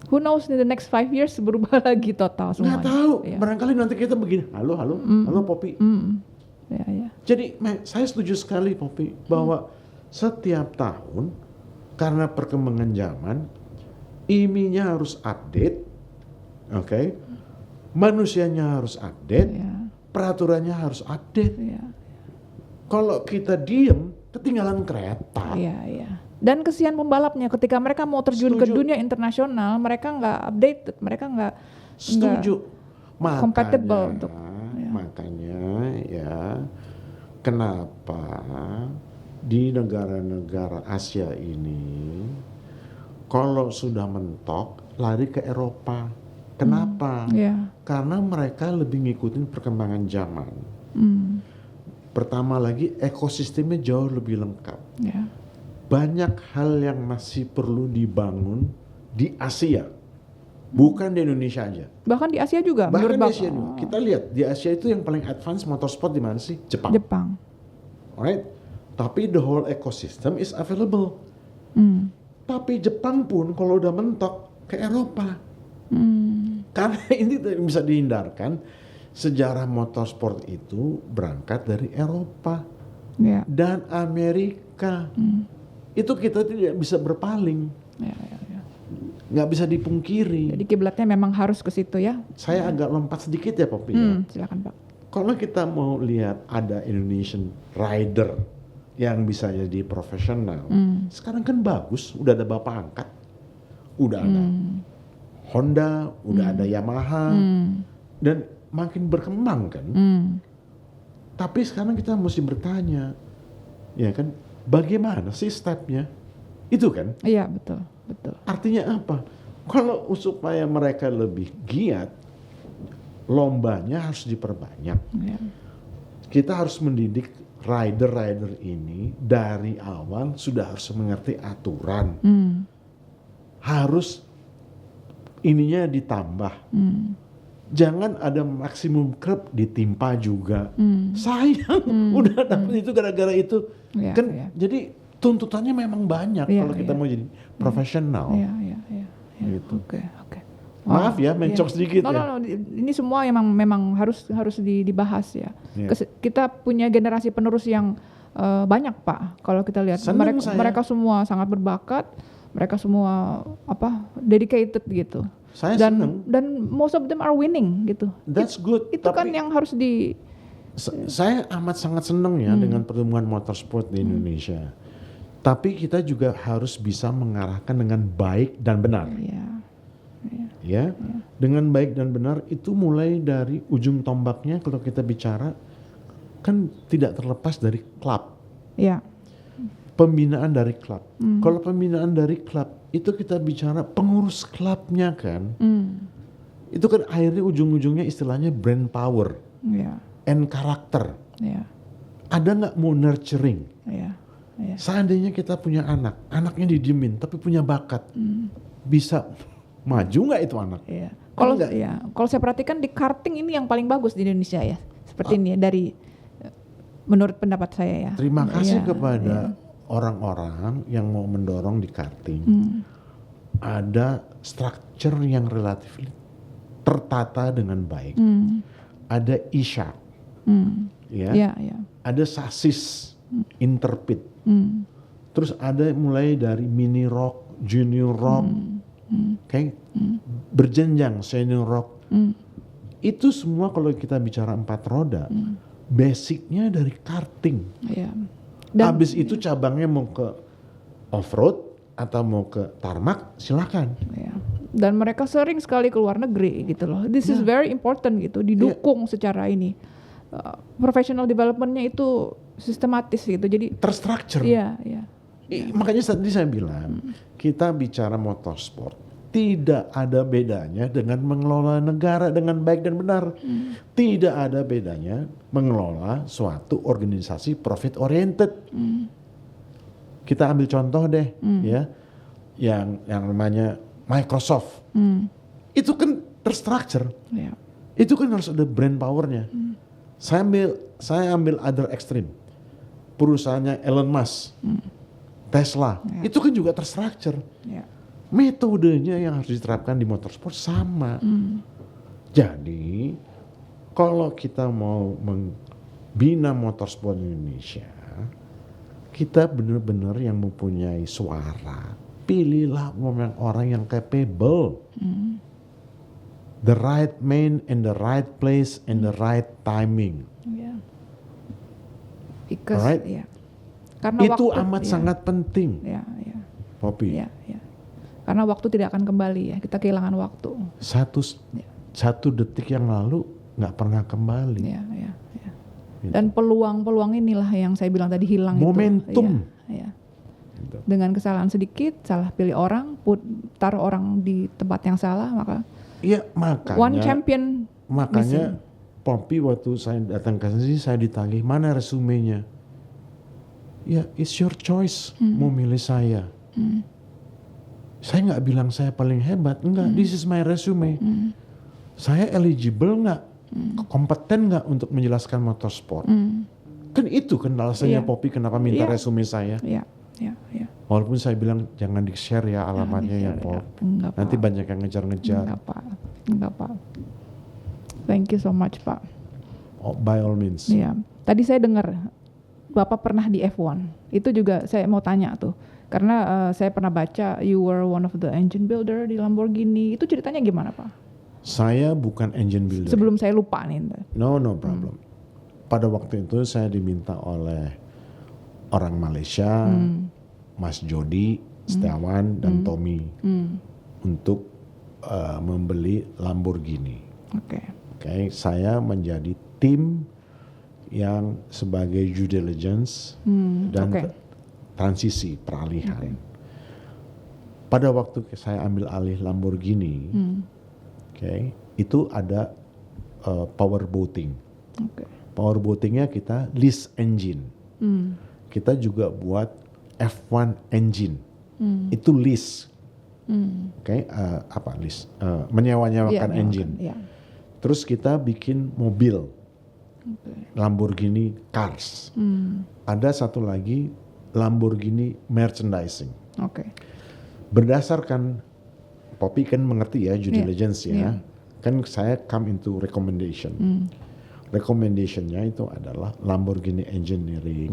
Who knows in the next 5 years berubah lagi total semuanya. Nggak tahu. Iya. Barangkali nanti kita begini. Halo Poppy. Iya. Jadi saya setuju sekali Poppy bahwa setiap tahun karena perkembangan zaman, IMI-nya harus update, oke? Manusianya harus update, peraturannya harus update. Iya. Kalau kita diem, ketinggalan kereta. Iya. Dan kesian pembalapnya ketika mereka mau terjun ke dunia internasional, mereka nggak updated, mereka nggak Setuju. compatible untuk. Makanya ya, kenapa di negara-negara Asia ini kalau sudah mentok lari ke Eropa. Kenapa? Karena mereka lebih ngikutin perkembangan zaman. Pertama lagi ekosistemnya jauh lebih lengkap. Banyak hal yang masih perlu dibangun di Asia, bukan di Indonesia aja. Bahkan di Asia juga. Bahkan di Asia juga. Kita lihat di Asia itu yang paling advance motorsport di mana sih? Jepang. Alright. Tapi the whole ecosystem is available. Tapi Jepang pun kalau udah mentok ke Eropa. Karena ini tidak bisa dihindarkan. Sejarah motorsport itu berangkat dari Eropa dan Amerika. Itu kita tidak bisa berpaling. Nggak bisa dipungkiri. Jadi kiblatnya memang harus ke situ ya. Saya agak lompat sedikit ya Poppy. Silakan Pak. Kalau kita mau lihat ada Indonesian rider yang bisa jadi profesional, sekarang kan bagus, udah ada bapak angkat, udah ada Honda, udah ada Yamaha, dan makin berkembang kan. Tapi sekarang kita mesti bertanya, ya kan, bagaimana sih stepnya? Itu kan? Iya betul. Artinya apa? Kalau supaya mereka lebih giat, lombanya harus diperbanyak. Kita harus mendidik rider-rider ini dari awal sudah harus mengerti aturan. Harus ininya ditambah. Jangan ada maksimum curb ditimpa juga. Sayang, udah dapet itu gara-gara itu. Jadi tuntutannya memang banyak kalau kita mau jadi profesional. Gitu. Oke. Maaf ya, mencok sedikit ya. No. Ini semua memang harus dibahas ya. Kita punya generasi penerus yang banyak Pak. Kalau kita lihat mereka semua sangat berbakat, mereka semua dedicated gitu. Saya seneng. Dan most of them are winning gitu. That's good. Itu kan yang harus saya amat sangat seneng ya dengan pertumbuhan motorsport di Indonesia. Tapi kita juga harus bisa mengarahkan dengan baik dan benar. Ya, dengan baik dan benar itu mulai dari ujung tombaknya kalau kita bicara kan tidak terlepas dari klub. Pembinaan dari klub. Kalau pembinaan dari klub itu kita bicara pengurus klubnya kan. Itu kan akhirnya ujung-ujungnya istilahnya brand power Ya. and karakter. Ya. Ada nggak mau nurturing? Ya. Ya. Seandainya kita punya anak, anaknya didiemin tapi punya bakat, bisa maju nggak itu anak? Iya. Kalau Enggak. ya, kalau saya perhatikan di karting ini yang paling bagus di Indonesia ya. Seperti ini ya, dari menurut pendapat saya ya. Terima kasih Iya, kepada iya. orang-orang yang mau mendorong di karting. Hmm. Ada structure yang relatif tertata dengan baik. Hmm. Ada e-shop, Hmm. ya. Ya, ya. Ada sasis, interpret. Hmm. Terus ada mulai dari mini rock, junior rock, kayak berjenjang senior rock. Hmm. Itu semua kalau kita bicara 4 roda, basicnya dari karting. Ya. Habis itu cabangnya mau ke off-road atau mau ke tarmac, silakan. ya. Dan mereka sering sekali ke luar negeri gitu loh. This is Ya. very important gitu, didukung secara ini. Professional developmentnya itu sistematis gitu. Jadi Terstruktur. iya, iya. Makanya tadi saya bilang, kita bicara motorsport, tidak ada bedanya dengan mengelola negara dengan baik dan benar. Tidak ada bedanya mengelola suatu organisasi profit oriented. Kita ambil contoh deh, ya, yang namanya Microsoft. Itu kan terstruktur. Ya. Itu kan harus ada brand powernya. Saya ambil other extreme. Perusahaannya Elon Musk, Tesla, itu kan juga terstruktur. Ya. Metodenya yang harus diterapkan di motorsport sama. Jadi kalau kita mau membina motorsport Indonesia, kita benar-benar yang mempunyai suara. Pilihlah orang yang capable. The right man in the right place in the right timing. Ya. Because Alright. ya. Karena Itu waktu, amat ya. sangat penting, Ya, ya. Poppy. Ya, ya. Karena waktu tidak akan kembali ya, kita kehilangan waktu. Ya. Satu detik yang lalu nggak pernah kembali. Ya, ya, ya. Gitu. Dan peluang-peluang inilah yang saya bilang tadi hilang Momentum. itu. Ya, ya. Gitu. Dengan kesalahan sedikit, salah pilih orang, taruh orang di tempat yang salah, maka Iya, makanya. one champion Makanya missing. Poppy waktu saya datang ke sini saya ditagih mana resumenya. Ya, it's your choice mau milih saya. Saya nggak bilang saya paling hebat, enggak. This is my resume. Saya eligible nggak, kompeten nggak untuk menjelaskan motorsport. Kan itu kan alasannya Iya. Poppy kenapa minta Iya. resume saya. Ya, ya, ya. Walaupun saya bilang jangan di-share ya alamatnya ya, Pop. Enggak, Nanti Pak. banyak yang ngejar-ngejar. Enggak, Pak. Enggak, Pak. Thank you so much, Pak. Oh, by all means. Iya. Tadi saya dengar Bapak pernah di F1. Itu juga saya mau tanya tuh. Karena saya pernah baca you were one of the engine builder di Lamborghini. Itu ceritanya gimana, Pak? Saya bukan engine builder. Sebelum saya lupa nih. No problem. Pada waktu itu saya diminta oleh orang Malaysia, Mas Jody, Setiawan, dan Tommy untuk membeli Lamborghini. Oke. Oke, saya menjadi tim yang sebagai due diligence dan oke. transisi peralihan. Pada waktu saya ambil alih Lamborghini, oke, itu ada power boating. Oke. Power boatingnya kita lease engine. Kita juga buat F1 engine. Itu lease. Oke, apa lease? Menyewa-nyewakan Iya, engine. Iya. Terus kita bikin mobil. Lamborghini Cars. Ada satu lagi Lamborghini Merchandising. Oke. Berdasarkan Poppy kan mengerti ya due Iya, diligence ya. iya. Kan saya come into recommendation. Recommendationnya itu adalah Lamborghini Engineering.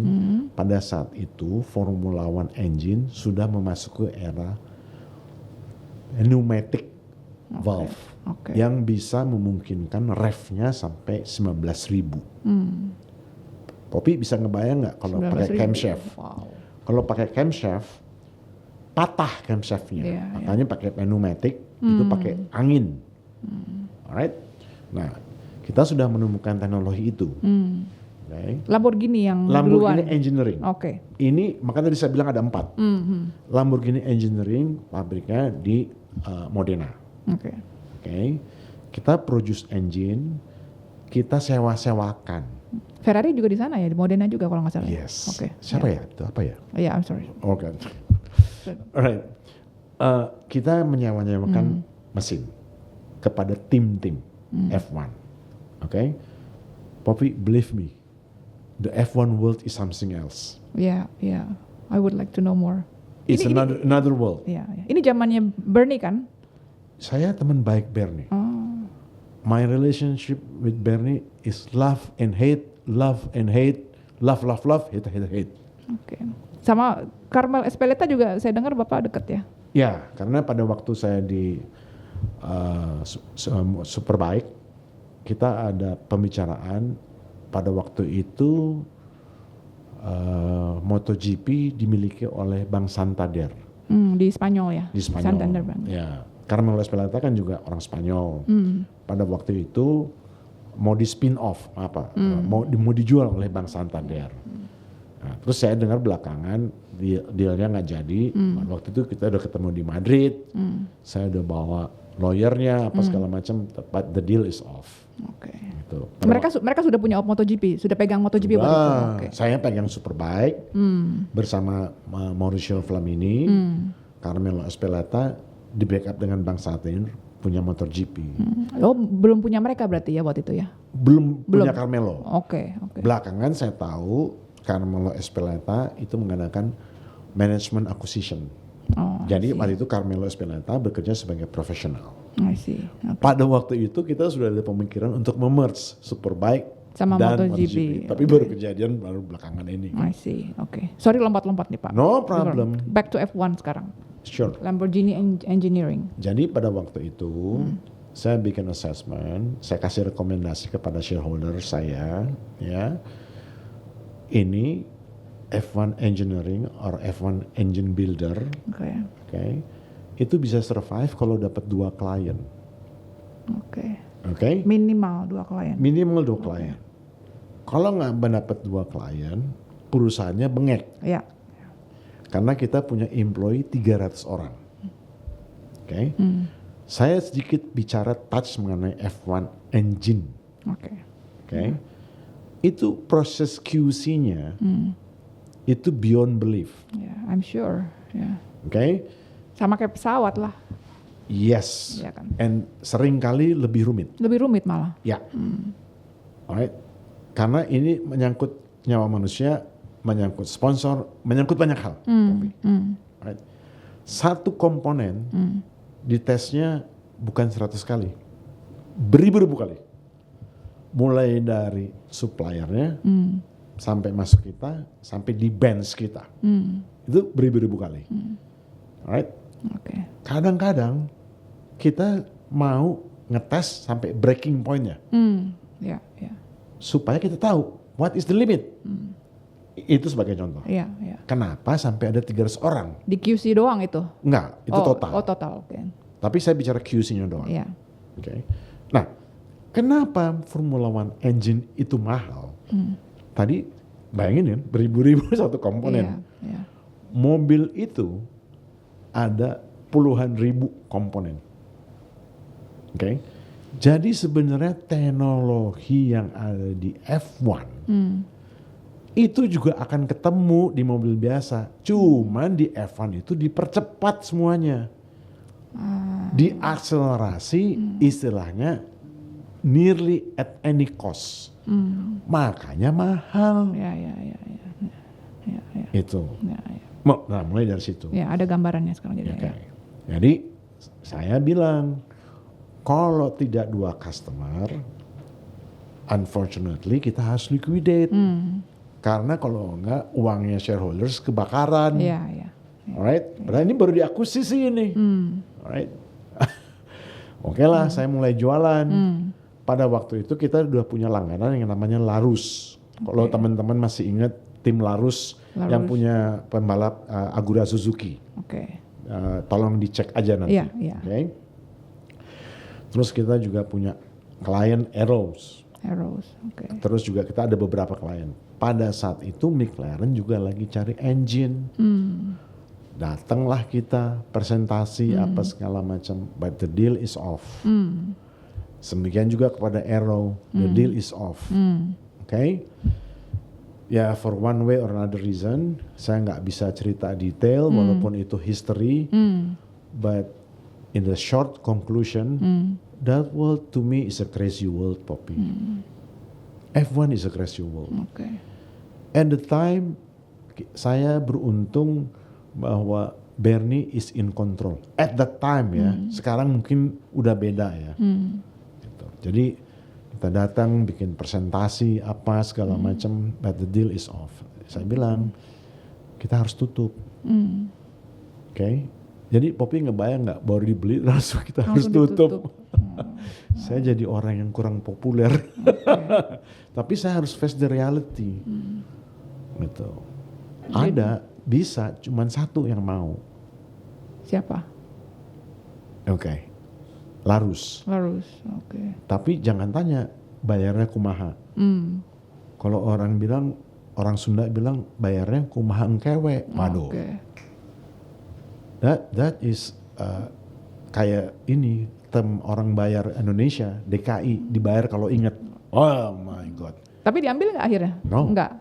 Pada saat itu Formula One engine sudah memasuki era pneumatic valve Oke. yang bisa memungkinkan revnya sampai 19.000. Poppy bisa ngebayang nggak kalau pakai 19.000. camshaft? Wow. Kalau pakai camshaft patah camshaftnya, Iya, makanya pakai pneumatic itu pakai angin. Alright, nah kita sudah menemukan teknologi itu. Okay. Lamborghini yang Lamborghini duluan. Engineering. Oke. Ini makanya tadi saya bilang ada 4. Lamborghini Engineering pabriknya di Modena. Oke. Okay. Kita produce engine, kita sewa-sewakan. Ferrari juga di sana ya, di Modena juga kalau nggak salah. Yes. Oke. Siapa ya? Itu apa ya? Iya, I'm sorry. Oke. Alright. Kita menyewa-nyewakan mesin kepada tim-tim F1. Oke. Poppy, believe me, the F1 world is something else. Yeah. I would like to know more. It's another world. Iya. Ini zamannya Bernie kan? Saya teman baik Bernie. Oh. My relationship with Bernie is love and hate, love and hate, love, hate, hate. Oke. Sama Carmel Espeleta juga saya dengar Bapak dekat ya? Ya, karena pada waktu saya di Superbike, kita ada pembicaraan pada waktu itu MotoGP dimiliki oleh Bank Santander. Di Spanyol ya? Di Spanyol. Santander Bank. Ya, Carmelo Espeleta kan juga orang Spanyol. Pada waktu itu mau di spin off mau dijual oleh Bank Santander. Nah, terus saya dengar belakangan dealnya nggak jadi. Waktu itu kita udah ketemu di Madrid. Saya udah bawa lawyernya apa segala macam. But the deal is off. Oke. Gitu. Mereka sudah punya MotoGP, sudah pegang MotoGP waktu itu. Oke. Saya pegang Superbike bersama Mauricio Flamini, Carmelo Espeleta di backup dengan Bank Santander punya MotoGP. Oh, belum punya mereka berarti ya waktu itu ya? Belum punya Carmelo. Oke. Belakangan saya tahu Carmelo Espeleta itu menggunakan management acquisition. Oh, Jadi waktu itu Carmelo Espeleta bekerja sebagai profesional. I see. Okay. Pada waktu itu kita sudah ada pemikiran untuk merge Superbike sama dan MotoGP. Tapi baru kejadian baru belakangan ini. I see. Oke. Sorry lompat-lompat nih Pak. No problem. Back to F1 sekarang. Sure. Lamborghini Engineering. Jadi pada waktu itu saya bikin assessment, saya kasih rekomendasi kepada shareholder saya, ya. Ini F1 Engineering or F1 Engine Builder, Oke. itu bisa survive kalau dapat 2 klien. Oke. Minimal 2 klien. Minimal 2 klien. Kalau nggak mendapat 2 klien, perusahaannya bengek. Ya. Karena kita punya employee 300 orang. Oke. Saya sedikit bicara touch mengenai F1 engine. Oke. Itu proses QC-nya itu beyond belief. Yeah, I'm sure. Yeah. Oke. Sama kayak pesawat lah. Yes. Iya kan? And seringkali lebih rumit. Lebih rumit malah. Ya. Alright. Karena ini menyangkut nyawa manusia, menyangkut sponsor, menyangkut banyak hal. Alright. Satu komponen ditesnya bukan 100 kali, beribu-ribu kali. Mulai dari suppliernya sampai masuk kita, sampai di bench kita. Itu beribu-ribu kali. Alright. Oke. Kadang-kadang kita mau ngetes sampai breaking point-nya. Ya. Supaya kita tahu what is the limit. Itu sebagai contoh. Iya. Kenapa sampai ada 300 orang? Di QC doang itu? Enggak, itu total. Oh, total. Oke. Tapi saya bicara QC-nya doang. Iya. Oke. Nah, kenapa Formula One engine itu mahal? Tadi bayangin ya, beribu-ribu satu komponen. Iya. Mobil itu ada puluhan ribu komponen. Oke. Jadi sebenarnya teknologi yang ada di F1 itu juga akan ketemu di mobil biasa. Cuman di F1 itu dipercepat semuanya. Diakselerasi istilahnya nearly at any cost. Makanya mahal. Ya. Itu. Ya. Nah, mulai dari situ. Ya, ada gambarannya sekarang jadi. Okay. Jadi saya bilang kalau tidak 2 customer, unfortunately kita harus liquidate. Karena kalau enggak uangnya shareholders kebakaran. Iya. Alright, padahal ini baru diakuisisi ini. Alright. Oke lah, saya mulai jualan. Pada waktu itu kita udah punya langganan yang namanya Larus. Kalau teman-teman masih ingat tim Larus yang punya pembalap Agura Suzuki. Oke. Tolong dicek aja nanti. Iya. Okay? Terus kita juga punya klien Arrows. Oke. Terus juga kita ada beberapa klien. Pada saat itu McLaren juga lagi cari engine. Datanglah kita presentasi apa segala macam. But the deal is off. Demikian juga kepada Arrow, the deal is off. Okay? Ya, for one way or another reason, saya nggak bisa cerita detail walaupun itu history. But in the short conclusion, that world to me is a crazy world, Poppy. F1 is a crazy world. Okay. At the time, saya beruntung bahwa Bernie is in control. At that time ya, sekarang mungkin udah beda ya. Gitu. Jadi kita datang bikin presentasi apa segala macam, but the deal is off. Saya bilang kita harus tutup. Okay? Jadi Poppy ngebayang nggak baru dibeli langsung kita harus tutup. Saya jadi orang yang kurang populer. Tapi saya harus face the reality. Gitu. Ada, bisa, cuman satu yang mau. Siapa? Oke. Larus. Oke. Tapi jangan tanya bayarnya kumaha. Kalau orang Sunda bilang bayarnya kumaha engkewe. Waduh. Okay. That is kayak ini term orang bayar Indonesia, DKI dibayar kalau ingat. Oh my God. Tapi diambil nggak akhirnya? No. Nggak.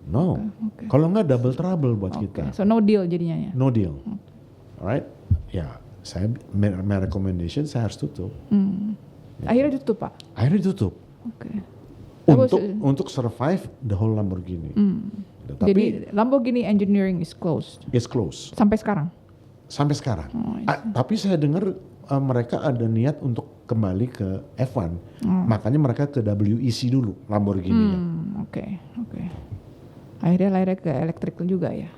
No. Okay. Kalau nggak double trouble buat kita. So no deal jadinya ya? No deal. Alright. Ya, saya my recommendation saya harus tutup. Akhirnya ditutup Pak? Akhirnya ditutup. Oke. Untuk survive the whole Lamborghini. Tapi jadi Lamborghini Engineering is closed? it's closed. Sampai sekarang? Sampai sekarang. Tapi saya dengar mereka ada niat untuk kembali ke F1. Makanya mereka ke WEC dulu Lamborghini-nya. Oke. Akhirnya lahirnya ke elektrik juga ya?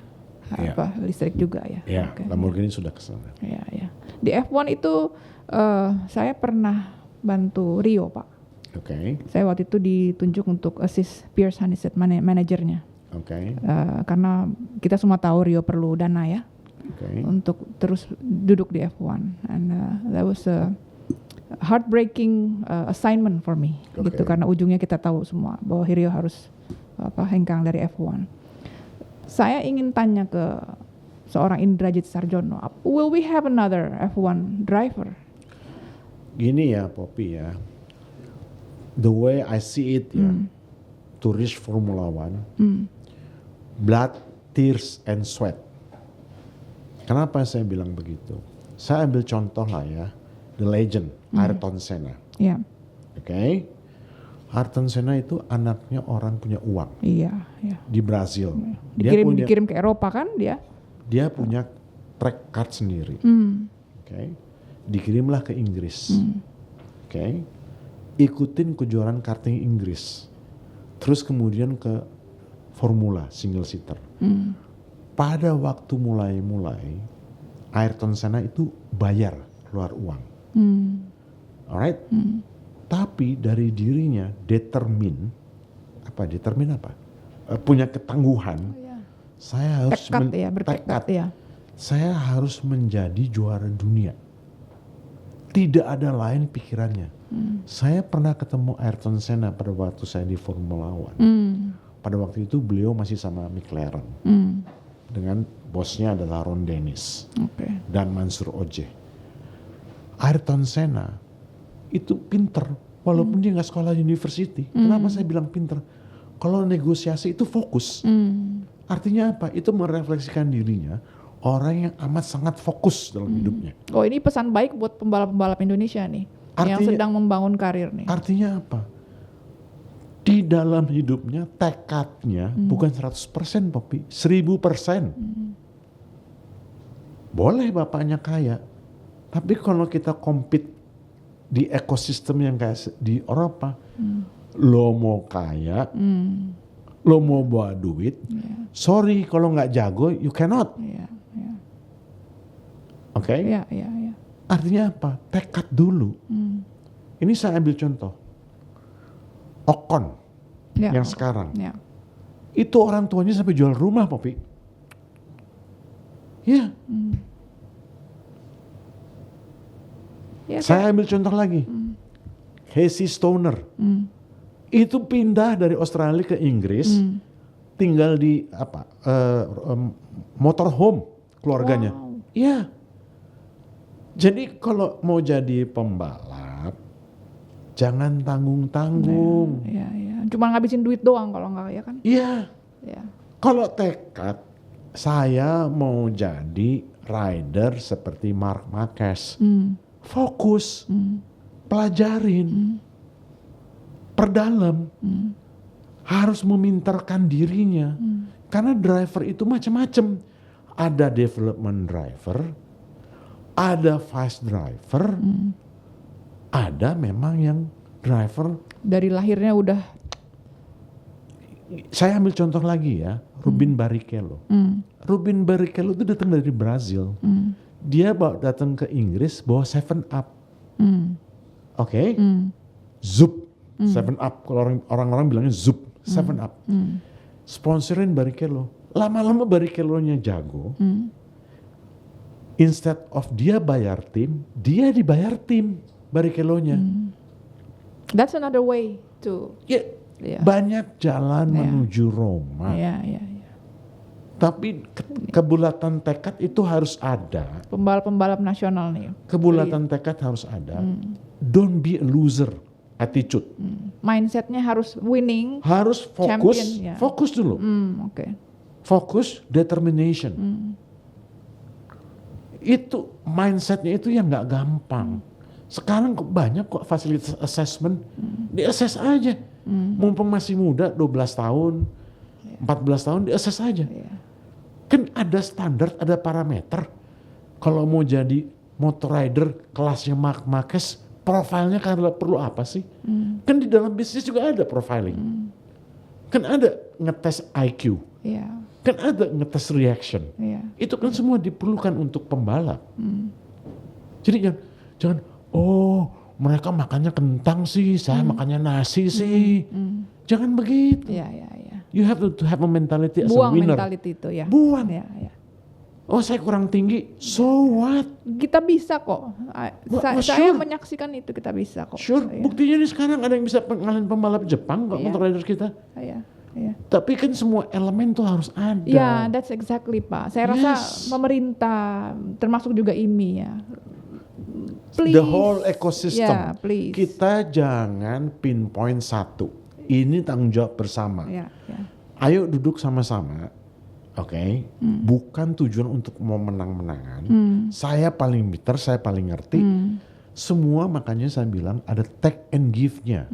Iya. Apa listrik juga ya? Ya, Okay. Lamborghini sudah ke sana. Ya. Di F1 itu saya pernah bantu Rio Pak. Oke. Saya waktu itu ditunjuk untuk assist Pierce Hanisset manajernya. Oke. Karena kita semua tahu Rio perlu dana ya. Oke. Untuk terus duduk di F1, and that was a heartbreaking assignment for me, gitu, karena ujungnya kita tahu semua bahwa Rio harus hengkang dari F1. Saya ingin tanya ke seorang Indrajit Sarjono, will we have another F1 driver? Gini ya Poppy ya, the way I see it ya, to reach Formula One, blood, tears, and sweat. Kenapa saya bilang begitu? Saya ambil contoh lah ya, the legend, Ayrton Senna. Iya. Oke? Ayrton Senna itu anaknya orang punya uang. Iya. Di Brazil. Dikirim ke Eropa kan dia? Dia punya track card sendiri. Oke? Dikirimlah ke Inggris. Oke? Ikutin kejuaraan karting Inggris. Terus kemudian ke Formula single seater. Pada waktu mulai Ayrton Senna itu bayar keluar uang. Alright? Tapi dari dirinya determine apa? Punya ketangguhan. Saya harus bertekad ya. Saya harus menjadi juara dunia. Tidak ada lain pikirannya. Saya pernah ketemu Ayrton Senna pada waktu saya di Formula One. Pada waktu itu beliau masih sama McLaren. Dengan bosnya adalah Ron Dennis dan Mansur Ojeh. Ayrton Senna itu pinter, walaupun dia nggak sekolah university. Kenapa saya bilang pinter? Kalau negosiasi itu fokus. Artinya apa? Itu merefleksikan dirinya orang yang amat sangat fokus dalam hidupnya. Oh, ini pesan baik buat pembalap-pembalap Indonesia nih, yang sedang membangun karir nih. Artinya apa? Di dalam hidupnya tekadnya bukan 100% Poppy, 1000%. Boleh bapaknya kaya, tapi kalau kita compete di ekosistem yang kayak di Eropa, lo mau kaya, lo mau bawa duit, sorry kalau nggak jago, you cannot. Oke? Iya. Artinya apa? Tekad dulu. Ini saya ambil contoh. Ocon yang sekarang. Itu orang tuanya sampai jual rumah, Poppy. Ya. Saya ambil contoh lagi. Casey Stoner. Itu pindah dari Australia ke Inggris, tinggal di motorhome keluarganya. Iya. Jadi kalau mau jadi pembalap, jangan tanggung-tanggung. Ya. Cuma ngabisin duit doang kalau nggak ya kan? Iya. Ya. Kalau tekad, saya mau jadi rider seperti Mark Marquez. Fokus, pelajarin, perdalam, harus memintarkan dirinya. Karena driver itu macam-macam. Ada development driver, ada fast driver, ada memang yang driver. Dari lahirnya udah. Saya ambil contoh lagi ya, Rubin Barrichello. Rubin Barrichello itu datang dari Brazil. Dia datang ke Inggris bawa 7-Up. Oke? Zup. 7-Up. Kalau orang-orang bilangnya Zup. 7-Up. Sponsorin Barrichello. Lama-lama Barrichello-nya jago. Instead of dia bayar tim, dia dibayar tim Barrichello-nya. That's another way to. Ya, banyak jalan menuju Roma. Ya. Tapi kebulatan tekad itu harus ada. Pembalap-pembalap nasional nih. Kebulatan tekad harus ada. Don't be a loser attitude. Mindsetnya harus winning. Harus fokus. Champion, ya. Fokus dulu. Oke. Fokus, determination. Itu mindsetnya itu yang nggak gampang. Sekarang banyak kok fasilitas assessment. Di-assess aja. Mumpung masih muda, 12 tahun, 14 tahun, di-assess aja. Kan ada standar, ada parameter. Kalau mau jadi motor rider kelasnya Mark Marquez, profilnya perlu apa sih? Kan di dalam bisnis juga ada profiling. Kan ada ngetes IQ. Kan ada ngetes reaction. Itu kan semua diperlukan untuk pembalap. Jadi jangan mereka makannya kentang sih, saya makannya nasi sih. Jangan begitu. You have to have a mentality as a winner. Buang mentality itu ya. Buang. Oh, saya kurang tinggi, so what? Kita bisa kok. Saya menyaksikan itu, kita bisa kok. Sure, buktinya nih sekarang ada yang bisa ngalahin pembalap Jepang kok, motor riders kita. Tapi kan semua elemen tuh harus ada. Ya, that's exactly Pak. Saya rasa pemerintah, termasuk juga IMI ya. Please. The whole ecosystem. Please. Kita jangan pinpoint satu. Ini tanggung jawab bersama. Ayo duduk sama-sama. Oke, bukan tujuan untuk mau menang-menangan. Saya paling pintar, saya paling ngerti. Semua makanya saya bilang ada take and give-nya.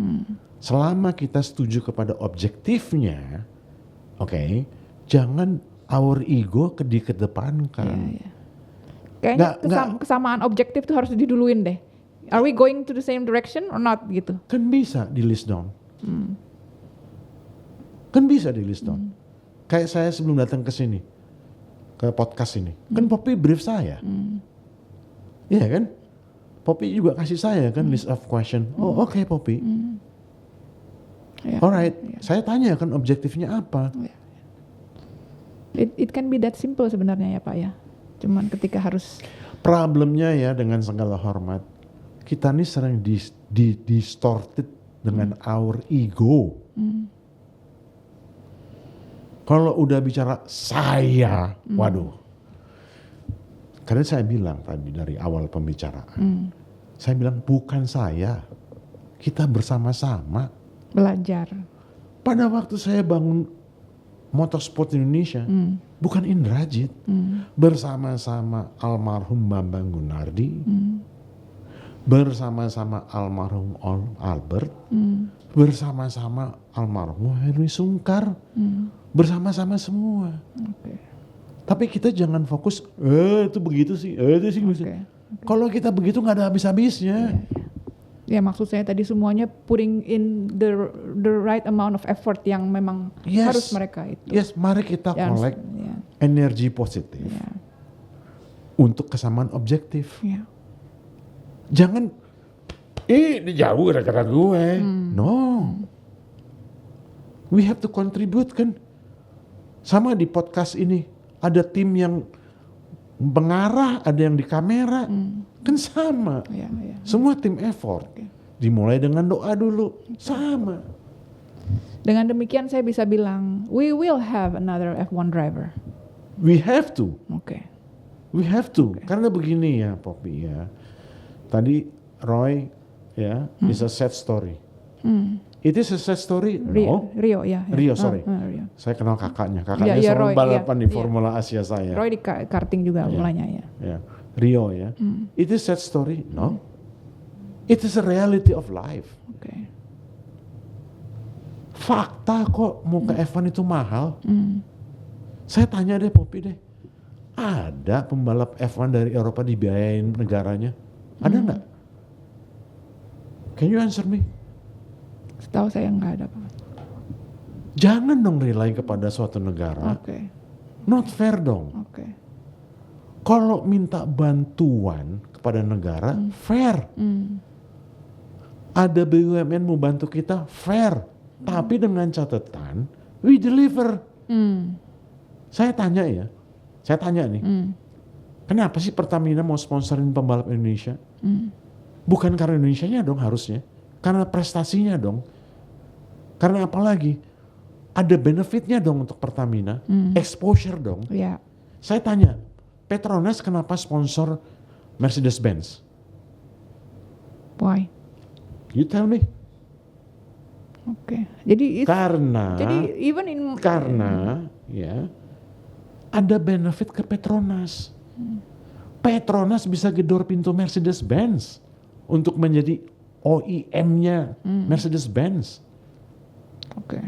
Selama kita setuju kepada objektifnya, oke, jangan our ego dikedepankan. Kayaknya kesamaan objektif tuh harus diduluin deh. Are we going to the same direction or not gitu? Kan bisa di list down. Kan bisa di list down. Kayak saya sebelum datang ke sini, ke podcast ini, kan Poppy brief saya. Iya kan? Poppy juga kasih saya kan list of question. Oh oke, Poppy. Alright, saya tanya kan objektifnya apa. It can be that simple sebenarnya ya Pak ya. Cuman ketika harus. Problemnya ya dengan segala hormat, kita nih sering distorted dengan our ego. Kalau udah bicara saya, waduh. Karena saya bilang tadi dari awal pembicaraan, saya bilang bukan saya, kita bersama-sama. Belajar. Pada waktu saya bangun motorsport Indonesia, bukan Indrajit, bersama-sama almarhum Bambang Gunardi, bersama-sama almarhum Albert, bersama-sama almarhum Henry Sungkar, bersama-sama semua. Tapi kita jangan fokus, itu begitu sih, itu sih. Kalau kita begitu nggak ada habis-habisnya. Ya maksud saya tadi semuanya putting in the right amount of effort yang memang harus mereka itu. Mari kita collect energi positif untuk kesamaan objektif. Jangan, ini jauh gara-gara gue. No. We have to contribute kan. Sama di podcast ini, ada tim yang pengarah, ada yang di kamera. Kan sama. Semua tim effort. Dimulai dengan doa dulu. Sama. Dengan demikian saya bisa bilang, we will have another F1 driver. We have to. We have to. Okay. Karena begini ya Poppy ya. Tadi Roy ya, is a sad story. It is a sad story? No. Rio, ya. Rio, sorry. Rio. Saya kenal kakaknya. Kakaknya Iya, selalu Roy, balapan iya, di iya. Formula Asia saya. Roy di karting juga mulainya ya. Ya. Rio ya. It is sad story? No. It is a reality of life. Oke. Fakta kok mau ke F1 itu mahal. Saya tanya deh Poppy deh. Ada pembalap F1 dari Eropa dibiayain negaranya? Ada nggak? Can you answer me? Setahu saya nggak ada Pak. Jangan dong rely kepada suatu negara. Oke. Not fair dong. Oke. Kalau minta bantuan kepada negara, fair. Ada BUMN mau bantu kita, fair. Tapi dengan catatan, we deliver. Saya tanya nih, kenapa sih Pertamina mau sponsorin pembalap Indonesia? Bukan karena Indonesianya dong harusnya, karena prestasinya dong. Karena apa lagi? Ada benefitnya dong untuk Pertamina, exposure dong. Ya. Saya tanya, Petronas kenapa sponsor Mercedes-Benz? Why? You tell me. Oke. Jadi Karena even in ya ada benefit ke Petronas. Petronas bisa gedor pintu Mercedes-Benz untuk menjadi OEM-nya Mercedes-Benz. Oke.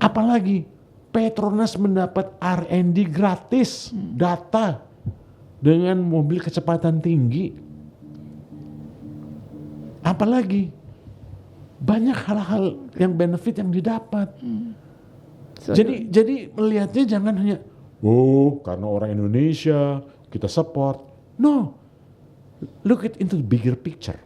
Apalagi Petronas mendapat R&D gratis, data dengan mobil kecepatan tinggi. Apalagi banyak hal-hal yang benefit yang didapat. So, Jadi melihatnya jangan hanya karena orang Indonesia kita support. No, look it into the bigger picture.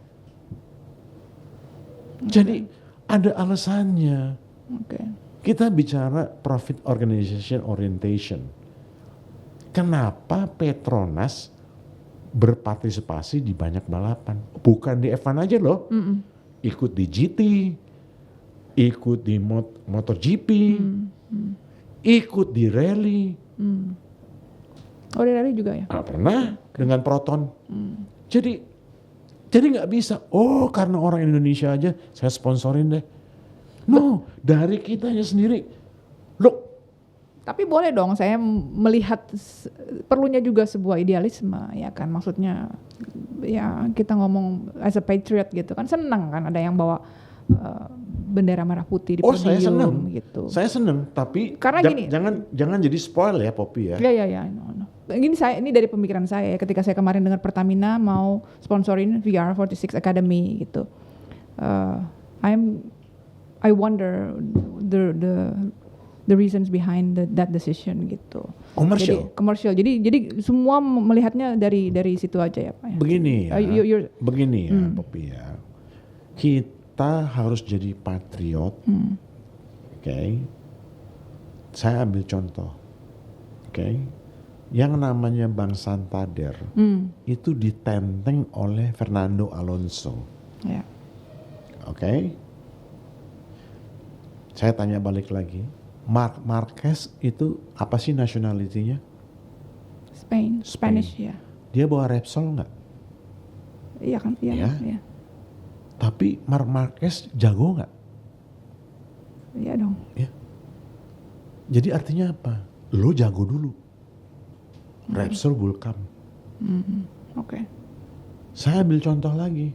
Jadi ada alasannya. Oke. Kita bicara profit organization orientation. Kenapa Petronas berpartisipasi di banyak balapan? Bukan di F1 aja loh. Ikut di GT, ikut di MotoGP, ikut di rally. Oh, di rally juga ya? Pernah dengan Proton. Jadi nggak bisa. Karena orang Indonesia aja saya sponsorin deh. No, dari kitanya sendiri. Look, Tapi boleh dong saya melihat perlunya juga sebuah idealisme ya kan, maksudnya ya kita ngomong as a patriot gitu kan, senang kan ada yang bawa bendera merah putih di podium saya senang. gitu. Saya senang, tapi Karena gini, jangan jadi spoil ya Poppy ya. Ya. No. Ini dari pemikiran saya ya, ketika saya kemarin dengar Pertamina mau sponsorin VR46 Academy gitu. I wonder the reasons behind that decision gitu. Komersial. Jadi semua melihatnya dari situ aja ya Pak. Ya? Begini ya. Begini ya Poppy ya. Kita harus jadi patriot. Oke. Saya ambil contoh. Oke. Yang namanya Bang Santander itu ditenteng oleh Fernando Alonso. Ya. Oke. Saya tanya balik lagi. Marc Marquez itu apa sih nationality-nya? Spanish ya. Dia bawa Repsol nggak? Iya kan? Iya. Tapi Marc Marquez jago nggak? Iya dong. Ya. Jadi artinya apa? Lo jago dulu. Repsol Vulcam. Oke. Saya ambil contoh lagi.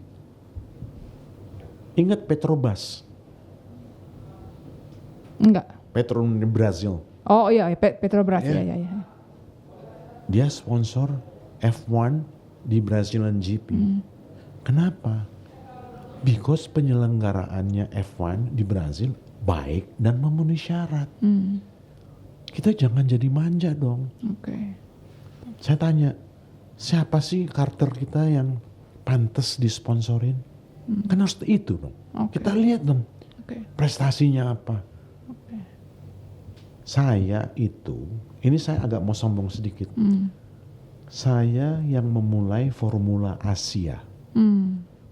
Ingat Petrobras? Enggak. Petrobras di Brazil. Oh iya, Petrobras ya. Dia sponsor F1 di Brazilian GP. Kenapa? Because penyelenggaraannya F1 di Brazil baik dan memenuhi syarat. Kita jangan jadi manja dong. Oke. Saya tanya, siapa sih Carter kita yang pantas disponsorin? Kan harus itu dong. Okay. Kita lihat dong prestasinya apa. Saya itu, ini saya agak mau sombong sedikit. Saya yang memulai Formula Asia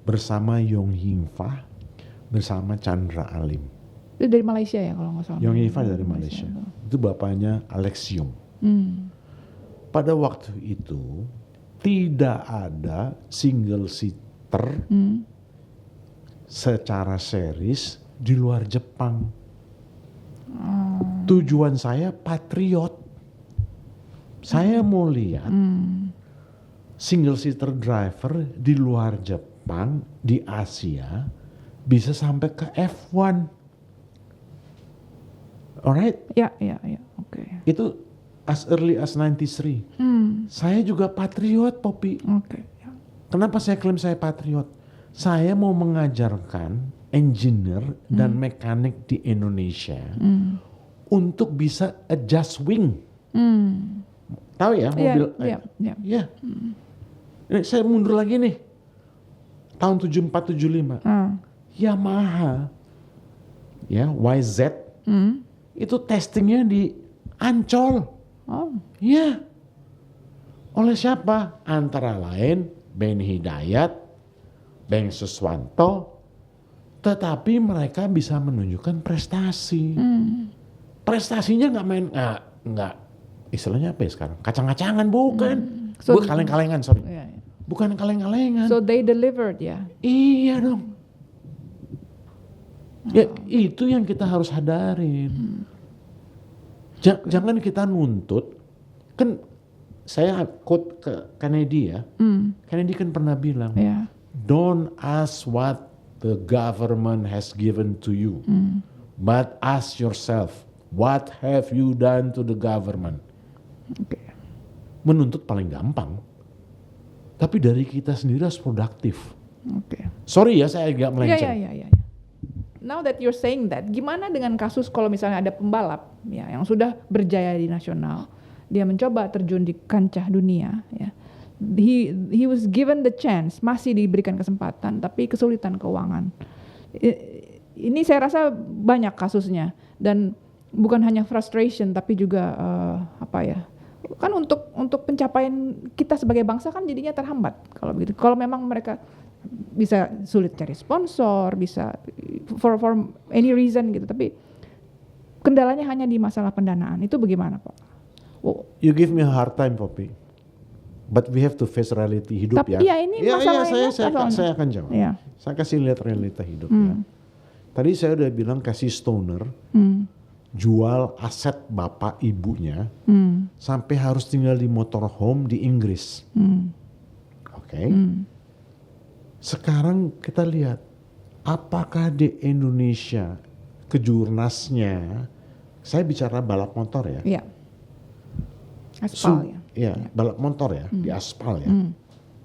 bersama Yong Hing Fah, bersama Chandra Alim. Itu dari Malaysia ya kalau nggak salah. Yong Hing Fah dari Malaysia. Itu bapaknya Alex Yoong. Pada waktu itu tidak ada single seater secara series di luar Jepang. Tujuan saya patriot. Saya mau lihat single seater driver di luar Jepang, di Asia bisa sampai ke F1. Alright? Ya, oke. Itu as early as 93. Saya juga patriot, Poppy. Oke. Ya. Kenapa saya klaim saya patriot? Saya mau mengajarkan engineer dan mekanik di Indonesia untuk bisa adjust wing. Tahu ya mobil? Iya. Ya. Ini saya mundur lagi nih. Tahun 74-75. Yamaha, ya YZ, itu testingnya di Ancol. Oh. Ya. Oleh siapa? Antara lain Ben Hidayat, Ben Suswanto, tetapi mereka bisa menunjukkan prestasi. Prestasinya nggak main, nggak istilahnya apa ya sekarang? Kacang-kacangan bukan? So, Bukan kaleng-kalengan, sorry. Yeah. Bukan kaleng-kalengan. So they delivered ya. Iya dong. Ya itu yang kita harus hadarin. Jangan kita nuntut. Kan saya quote ke Kennedy ya. Kennedy kan pernah bilang, Yeah. don't ask what the government has given to you, but ask yourself, what have you done to the government? Oke. Menuntut paling gampang. Tapi dari kita sendiri harus produktif. Oke. Sorry ya saya agak melenceng. Ya. Now that you're saying that, gimana dengan kasus kalau misalnya ada pembalap ya yang sudah berjaya di nasional, dia mencoba terjun di kancah dunia ya. He was given the chance, masih diberikan kesempatan tapi kesulitan keuangan. Ini saya rasa banyak kasusnya dan bukan hanya frustration tapi juga kan untuk pencapaian kita sebagai bangsa kan jadinya terhambat kalau begitu. Kalau memang mereka bisa sulit cari sponsor, bisa for any reason gitu, tapi kendalanya hanya di masalah pendanaan. Itu bagaimana, Pak? You give me a hard time, Poppy. But we have to face reality hidup. Tapi ya ini masalah saya akan jawab. Ya. Saya kasih lihat realita hidup ya. Tadi saya udah bilang kasih stoner jual aset bapak ibunya sampai harus tinggal di motorhome di Inggris. Oke. Sekarang kita lihat apakah di Indonesia kejurnasnya, saya bicara balap motor ya. Iya. Aspal ya. Ya, balap motor ya, di aspal ya.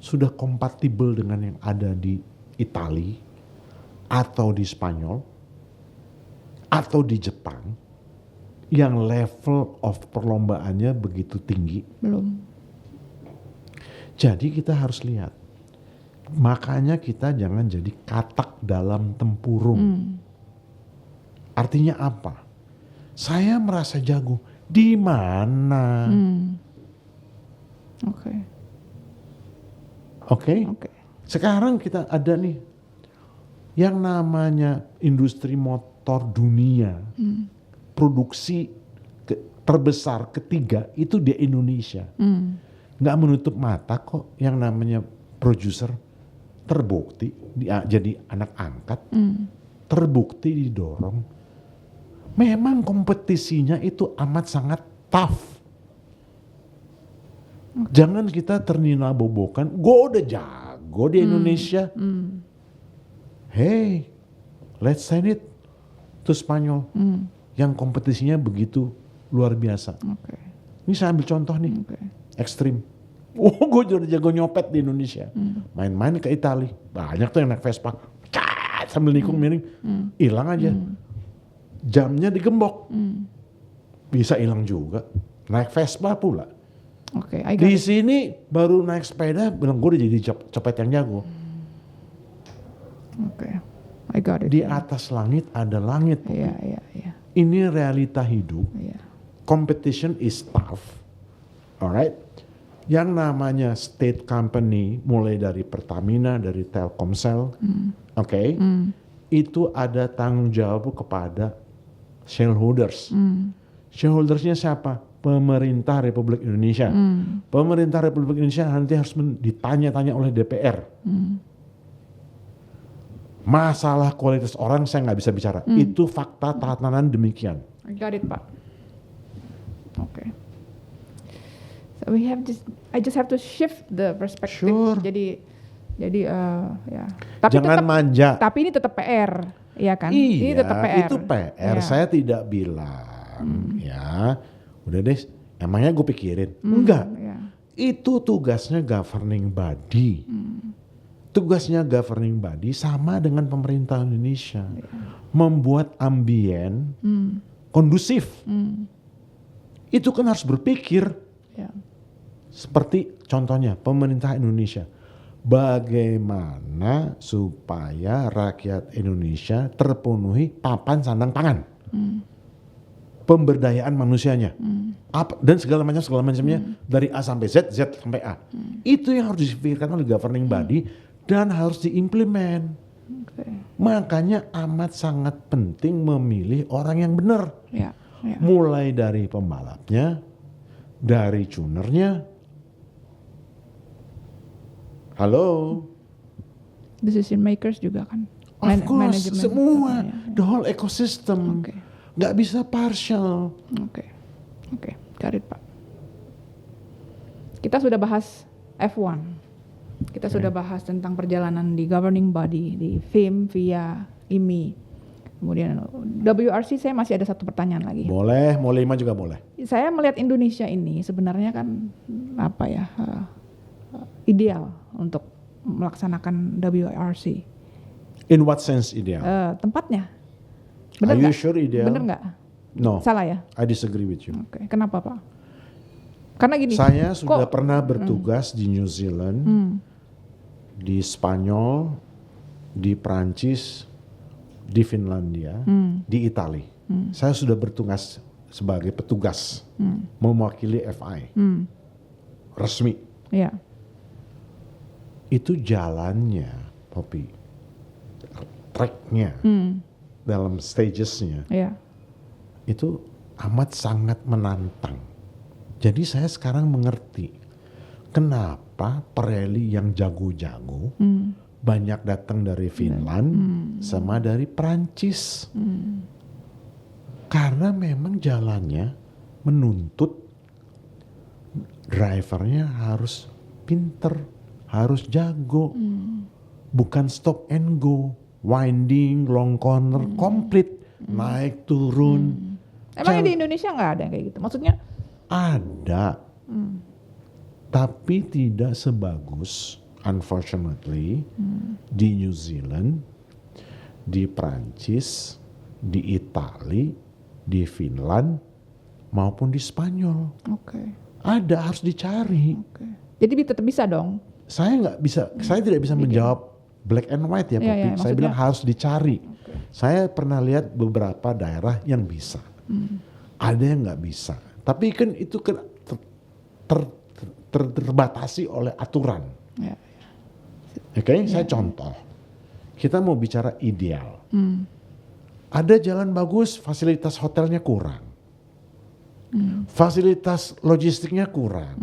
Sudah kompatibel dengan yang ada di Itali atau di Spanyol atau di Jepang yang level of perlombaannya begitu tinggi. Belum. Jadi kita harus lihat. Makanya kita jangan jadi katak dalam tempurung. Artinya apa? Saya merasa jago. Di mana? Oke. Sekarang kita ada nih yang namanya industri motor dunia. Produksi terbesar ketiga itu di Indonesia. Nggak menutup mata kok yang namanya produser. Terbukti jadi anak angkat, terbukti didorong. Memang kompetisinya itu amat sangat tough. Jangan kita ternina-bobokan, gue udah jago di Indonesia. Hey, let's send it to Spanyol. Yang kompetisinya begitu luar biasa. Ini saya ambil contoh nih, ekstrim. Gue udah jago nyopet di Indonesia. Main-main ke Itali, banyak tuh yang naik Vespa, sambil nikung miring, hilang aja. Jamnya digembok, bisa hilang juga. Naik Vespa pula. Di sini baru naik sepeda, bilang gue udah jadi copet yang jago. I got it. Di atas langit ada langit. Iya. Ini realita hidup. Competition is tough, alright. Yang namanya state company, mulai dari Pertamina, dari Telkomsel, itu ada tanggung jawab kepada shareholders. Shareholdersnya siapa? Pemerintah Republik Indonesia. Pemerintah Republik Indonesia nanti harus ditanya-tanya oleh DPR. Masalah kualitas orang saya nggak bisa bicara. Itu fakta tatanan demikian. I got it, Pak. Oke. So I just have to shift the perspective. Sure. Jadi ya. Tapi Jangan tetap, manja. Tapi ini tetap PR, ya kan? Ini tetap PR. Itu PR. Ya. Saya tidak bilang, ya, udah deh. Emangnya gue pikirin? Enggak. Ya. Itu tugasnya governing body. Tugasnya governing body sama dengan pemerintah Indonesia, membuat ambien kondusif. Itu kan harus berpikir. Ya. Seperti contohnya pemerintah Indonesia, bagaimana supaya rakyat Indonesia terpenuhi papan sandang pangan, pemberdayaan manusianya, apa dan segala macamnya dari A sampai Z, Z sampai A. Itu yang harus dipikirkan oleh governing body dan harus diimplement. Okay. Makanya amat sangat penting memilih orang yang benar. Ya. Ya. Mulai dari pembalapnya, dari tunernya. Halo. Decision makers juga kan. Of course, Manajemen. semua, Ya. the whole ecosystem. Oke. Nggak bisa partial. Oke, got it, Pak. Kita sudah bahas F1. Kita sudah bahas tentang perjalanan di governing body, di FIM, VIA, IMI. Kemudian WRC, saya masih ada satu pertanyaan lagi. Boleh, mau 5 juga boleh. Saya melihat Indonesia ini sebenarnya kan ideal untuk melaksanakan WRC. In what sense ideal? Tempatnya, benar Are you nggak? sure ideal? Benar nggak? No, Salah ya? I disagree with you. Oke, kenapa Pak? Karena gini. Saya sudah kok- pernah bertugas di New Zealand, di Spanyol, di Prancis, di Finlandia, di Italia. Saya sudah bertugas sebagai petugas mewakili FI resmi. Ya. Itu jalannya, Poppy, tracknya dalam stagesnya Ya. itu amat sangat menantang. Jadi saya sekarang mengerti kenapa Pirelli yang jago-jago banyak datang dari Finland sama dari Prancis. Karena memang jalannya menuntut drivernya harus pinter, harus jago. Bukan stop and go, winding, long corner, komplit, naik turun. Emangnya di Indonesia nggak ada yang kayak gitu? Maksudnya? Ada, tapi tidak sebagus, unfortunately, di New Zealand, di Prancis, di Italia, di Finland, maupun di Spanyol. Oke. Ada, harus dicari. Jadi tetap bisa dong. Saya nggak bisa, saya tidak bisa menjawab black and white ya, Iya, Poppy. iya, Saya maksudnya- bilang harus dicari. Saya pernah lihat beberapa daerah yang bisa, ada yang nggak bisa. Tapi kan itu kan terbatasi oleh aturan. Ya. Oke, saya contoh. Kita mau bicara ideal. Ada jalan bagus, fasilitas hotelnya kurang. Fasilitas logistiknya kurang.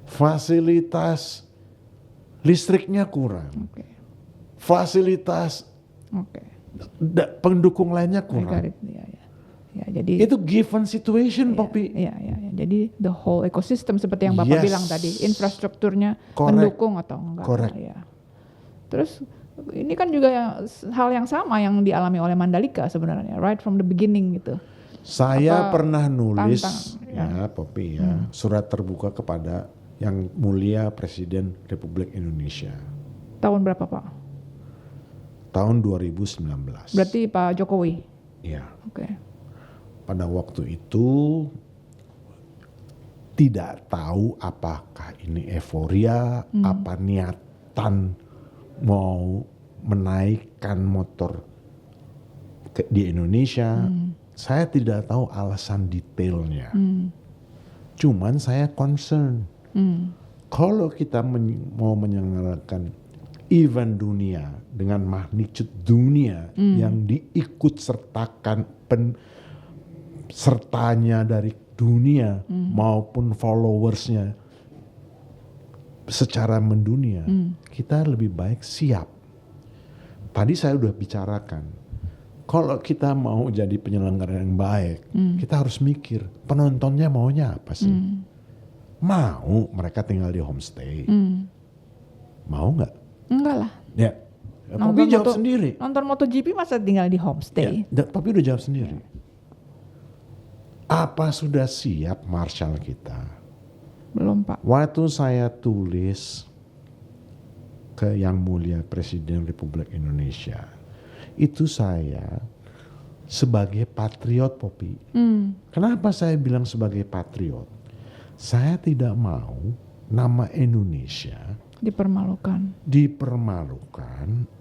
Fasilitas listriknya kurang. Oke. Fasilitas Oke. pendukung lainnya I got kurang. it. Ya, jadi Itu given situation, Poppy. ya. Jadi the whole ecosystem seperti yang Bapak Yes. bilang tadi, infrastrukturnya Correct. mendukung atau enggak. Correct. Ya. Terus ini kan juga hal yang sama yang dialami oleh Mandalika sebenarnya, right from the beginning gitu. Saya Apa pernah nulis, tantangan, ya Poppy ya, surat terbuka kepada yang mulia Presiden Republik Indonesia. Tahun berapa Pak? Tahun 2019. Berarti Pak Jokowi. Ya, Oke. pada waktu itu tidak tahu apakah ini euforia, apa niatan mau menaikkan motor di Indonesia. Saya tidak tahu alasan detailnya. Cuman saya concern. Kalau kita mau menyelenggarakan event dunia dengan magnitude dunia yang diikut sertakan sertanya dari dunia maupun followersnya secara mendunia, kita lebih baik siap. tadi saya udah bicarakan, kalau kita mau jadi penyelenggara yang baik, kita harus mikir penontonnya maunya apa sih? Mau mereka tinggal di homestay? Mau nggak? Enggak lah. Ya, Poppy jawab sendiri. Nonton MotoGP masa tinggal di homestay? Ya, Poppy udah jawab sendiri. Apa sudah siap Marshall kita? Belum, Pak. Waktu saya tulis ke Yang Mulia Presiden Republik Indonesia, itu saya sebagai patriot, Poppy. Kenapa saya bilang sebagai patriot? Saya tidak mau nama Indonesia dipermalukan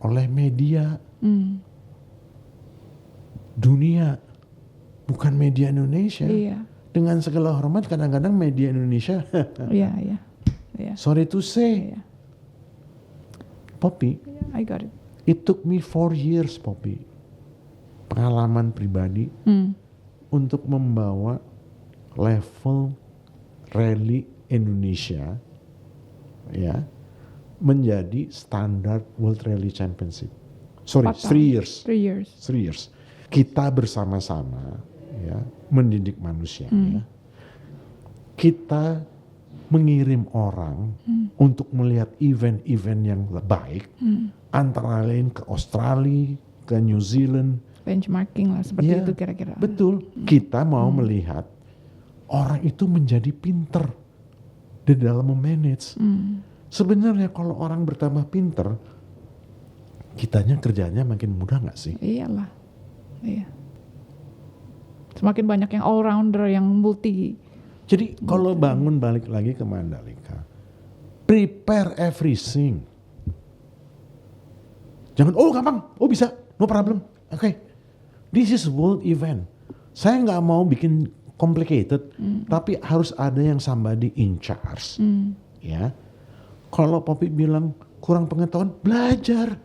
oleh media dunia, bukan media Indonesia. Iya. Dengan segala hormat, kadang-kadang media Indonesia, Iya. sorry to say, Iya. Poppy, I got it. it took me 4 years, Poppy, pengalaman pribadi untuk membawa level rally Indonesia ya menjadi standar World Rally Championship. Sorry, 3 years. 3 years. 3 years. Kita bersama-sama ya mendidik manusia. Ya. Kita mengirim orang untuk melihat event-event yang baik, antara lain ke Australia, ke New Zealand. Benchmarking lah seperti Ya, itu kira-kira. betul. Kita mau melihat orang itu menjadi pinter di dalam memanage. Sebenarnya kalau orang bertambah pinter, kitanya kerjanya makin mudah nggak sih? Iyalah. Iya. Semakin banyak yang all rounder, yang multi. Jadi kalau bangun balik lagi ke Mandalika, prepare everything. Jangan, oh gampang, oh bisa, no problem. Oke, this is world event. Saya nggak mau bikin complicated, tapi harus ada yang somebody in charge. Ya, kalau Poppy bilang kurang pengetahuan, belajar.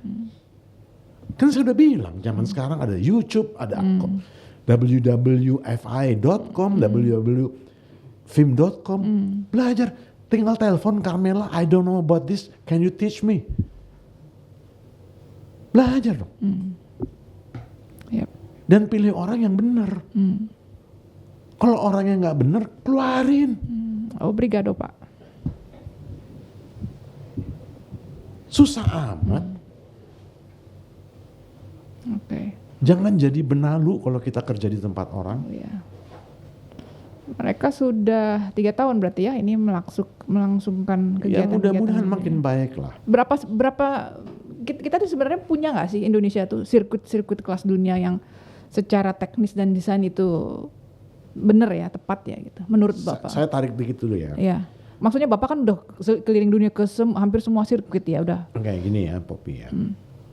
Kan saya udah bilang, zaman sekarang ada YouTube, ada www.fi.com, www.film.com, belajar. Tinggal telepon Carmela, I don't know about this, can you teach me? Belajar dong. Yep. Dan pilih orang yang benar. Kalau orang yang nggak benar, keluarin. Obrigado, Pak. Susah amat. Oke. Jangan jadi benalu kalau kita kerja di tempat orang. Iya. Mereka sudah 3 tahun berarti ya ini melangsungkan Ya kegiatan. mudah-mudahan makin baik lah. Berapa kita tuh sebenarnya punya nggak sih Indonesia tuh sirkuit kelas dunia yang secara teknis dan desain itu benar ya, tepat ya gitu menurut Bapak? Saya tarik dikit dulu ya. Iya. Maksudnya Bapak kan udah keliling dunia ke hampir semua sirkuit ya udah. Kayak gini ya Poppy ya.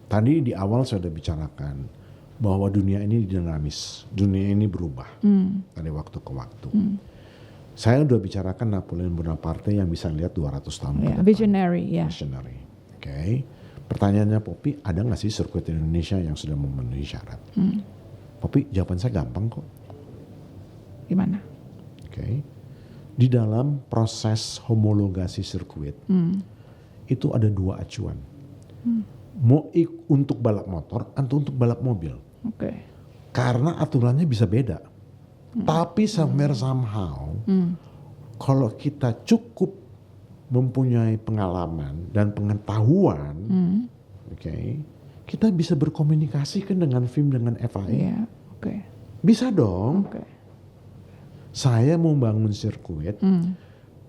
Tadi di awal saya sudah bicarakan bahwa dunia ini dinamis, dunia ini berubah dari waktu ke waktu. Saya udah bicarakan Napoleon Bonaparte yang bisa lihat 200 tahun ke depan. Visionary ya. Visionary. Oke. Pertanyaannya Poppy, ada nggak sih sirkuit Indonesia yang sudah memenuhi syarat? Poppy, jawaban saya gampang kok. Gimana? Oke. Di dalam proses homologasi sirkuit itu ada 2 acuan. Mau untuk balap motor atau untuk balap mobil. Oke. Karena aturannya bisa beda. Tapi somehow kalau kita cukup mempunyai pengalaman dan pengetahuan, kita bisa berkomunikasi kan dengan FIM, dengan FIA. Iya, oke. Bisa dong. Oke. Saya mau bangun sirkuit.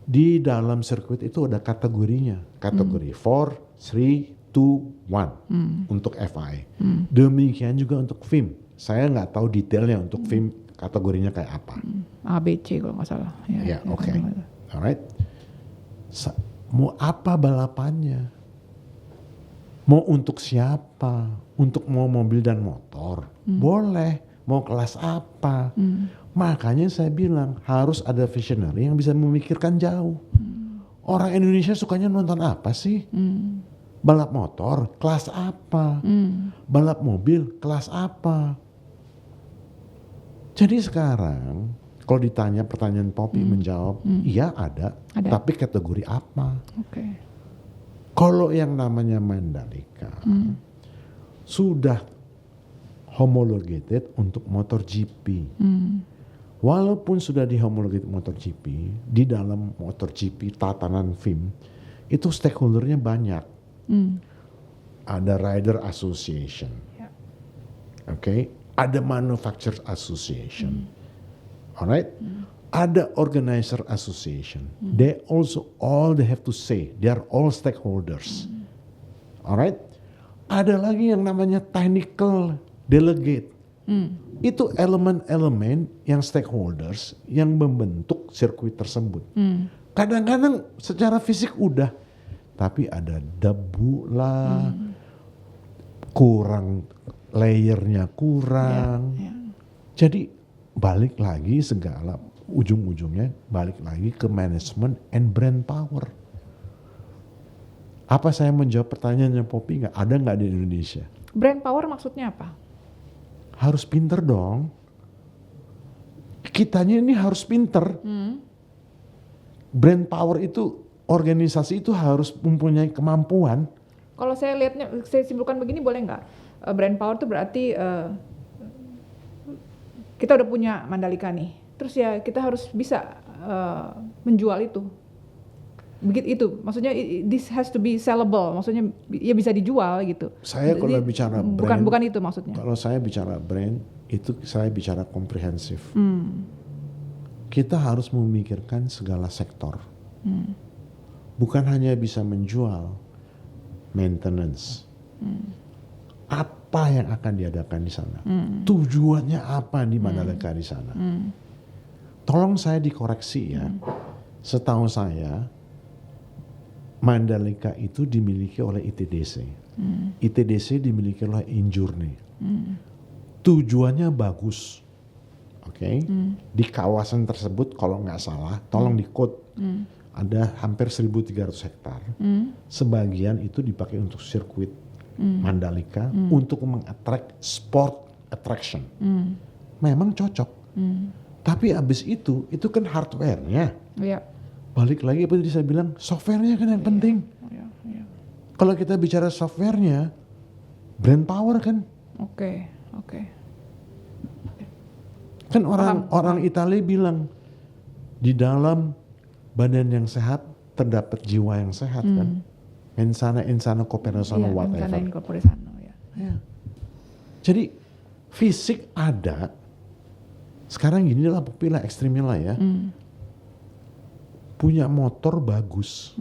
Di dalam sirkuit itu ada kategorinya. Kategori 4, 3, 2, 1 untuk FI. Demikian juga untuk FIM. Saya nggak tahu detailnya untuk FIM kategorinya kayak apa. ABC kalau nggak salah. Ya, oke. Alright. Mau apa balapannya? Mau untuk siapa? Untuk mau mobil dan motor? Boleh. Mau kelas apa? Makanya saya bilang harus ada visionary yang bisa memikirkan jauh. Orang Indonesia sukanya nonton apa sih? Balap motor, kelas apa? Balap mobil, kelas apa? Jadi sekarang, kalau ditanya pertanyaan Poppy menjawab, iya ada, tapi kategori apa? Oke. Kalau yang namanya Mandalika, sudah homologated untuk MotoGP. Walaupun sudah dihomologated MotoGP, di dalam MotoGP tatanan FIM itu stakeholdernya banyak. Ada Rider Association, okay? Ada Manufacturer Association, alright? Ada Organizer Association. They have to say, they are all stakeholders, alright? Ada lagi yang namanya technical delegate. Itu elemen-elemen yang stakeholders yang membentuk sirkuit tersebut. Kadang-kadang secara fisik udah, tapi ada debu lah, kurang layernya kurang. Jadi balik lagi segala ujung-ujungnya balik lagi ke management and brand power. Apa saya menjawab pertanyaannya Poppy nggak? Ada nggak di Indonesia? Brand power maksudnya apa? Harus pinter dong. Kitanya ini harus pinter. Brand power itu, organisasi itu harus mempunyai kemampuan. Kalau saya lihatnya, saya simpulkan begini boleh nggak? Brand power itu berarti kita udah punya Mandalika nih. Terus ya kita harus bisa menjual itu. Begitu itu, maksudnya this has to be sellable, maksudnya ya bisa dijual gitu. Saya kalau bicara brand, bukan itu maksudnya. Kalau saya bicara brand, itu saya bicara komprehensif. Kita harus memikirkan segala sektor. Bukan hanya bisa menjual, maintenance. Apa yang akan diadakan di sana? Tujuannya apa di Mandalika di sana? Tolong saya dikoreksi ya. Setahu saya, Mandalika itu dimiliki oleh ITDC. ITDC dimiliki oleh Injourney. Tujuannya bagus. Oke. Di kawasan tersebut kalau nggak salah, tolong di-quote. Ada hampir 1.300 hektar. Sebagian itu dipakai untuk sirkuit Mandalika untuk mengattract sport attraction. Memang cocok. Tapi abis itu kan hardware-nya. Iya. Balik lagi apa tadi saya bilang, software-nya kan yang penting. Kalau kita bicara software-nya, brand power kan. Oke. Kan orang Italia bilang, di dalam badan yang sehat terdapat jiwa yang sehat kan. Insana corpore sano whatever. Insana corpore sano ya. Jadi fisik ada. Sekarang gini lah, pilih ekstrimnya lah ya. Punya motor bagus.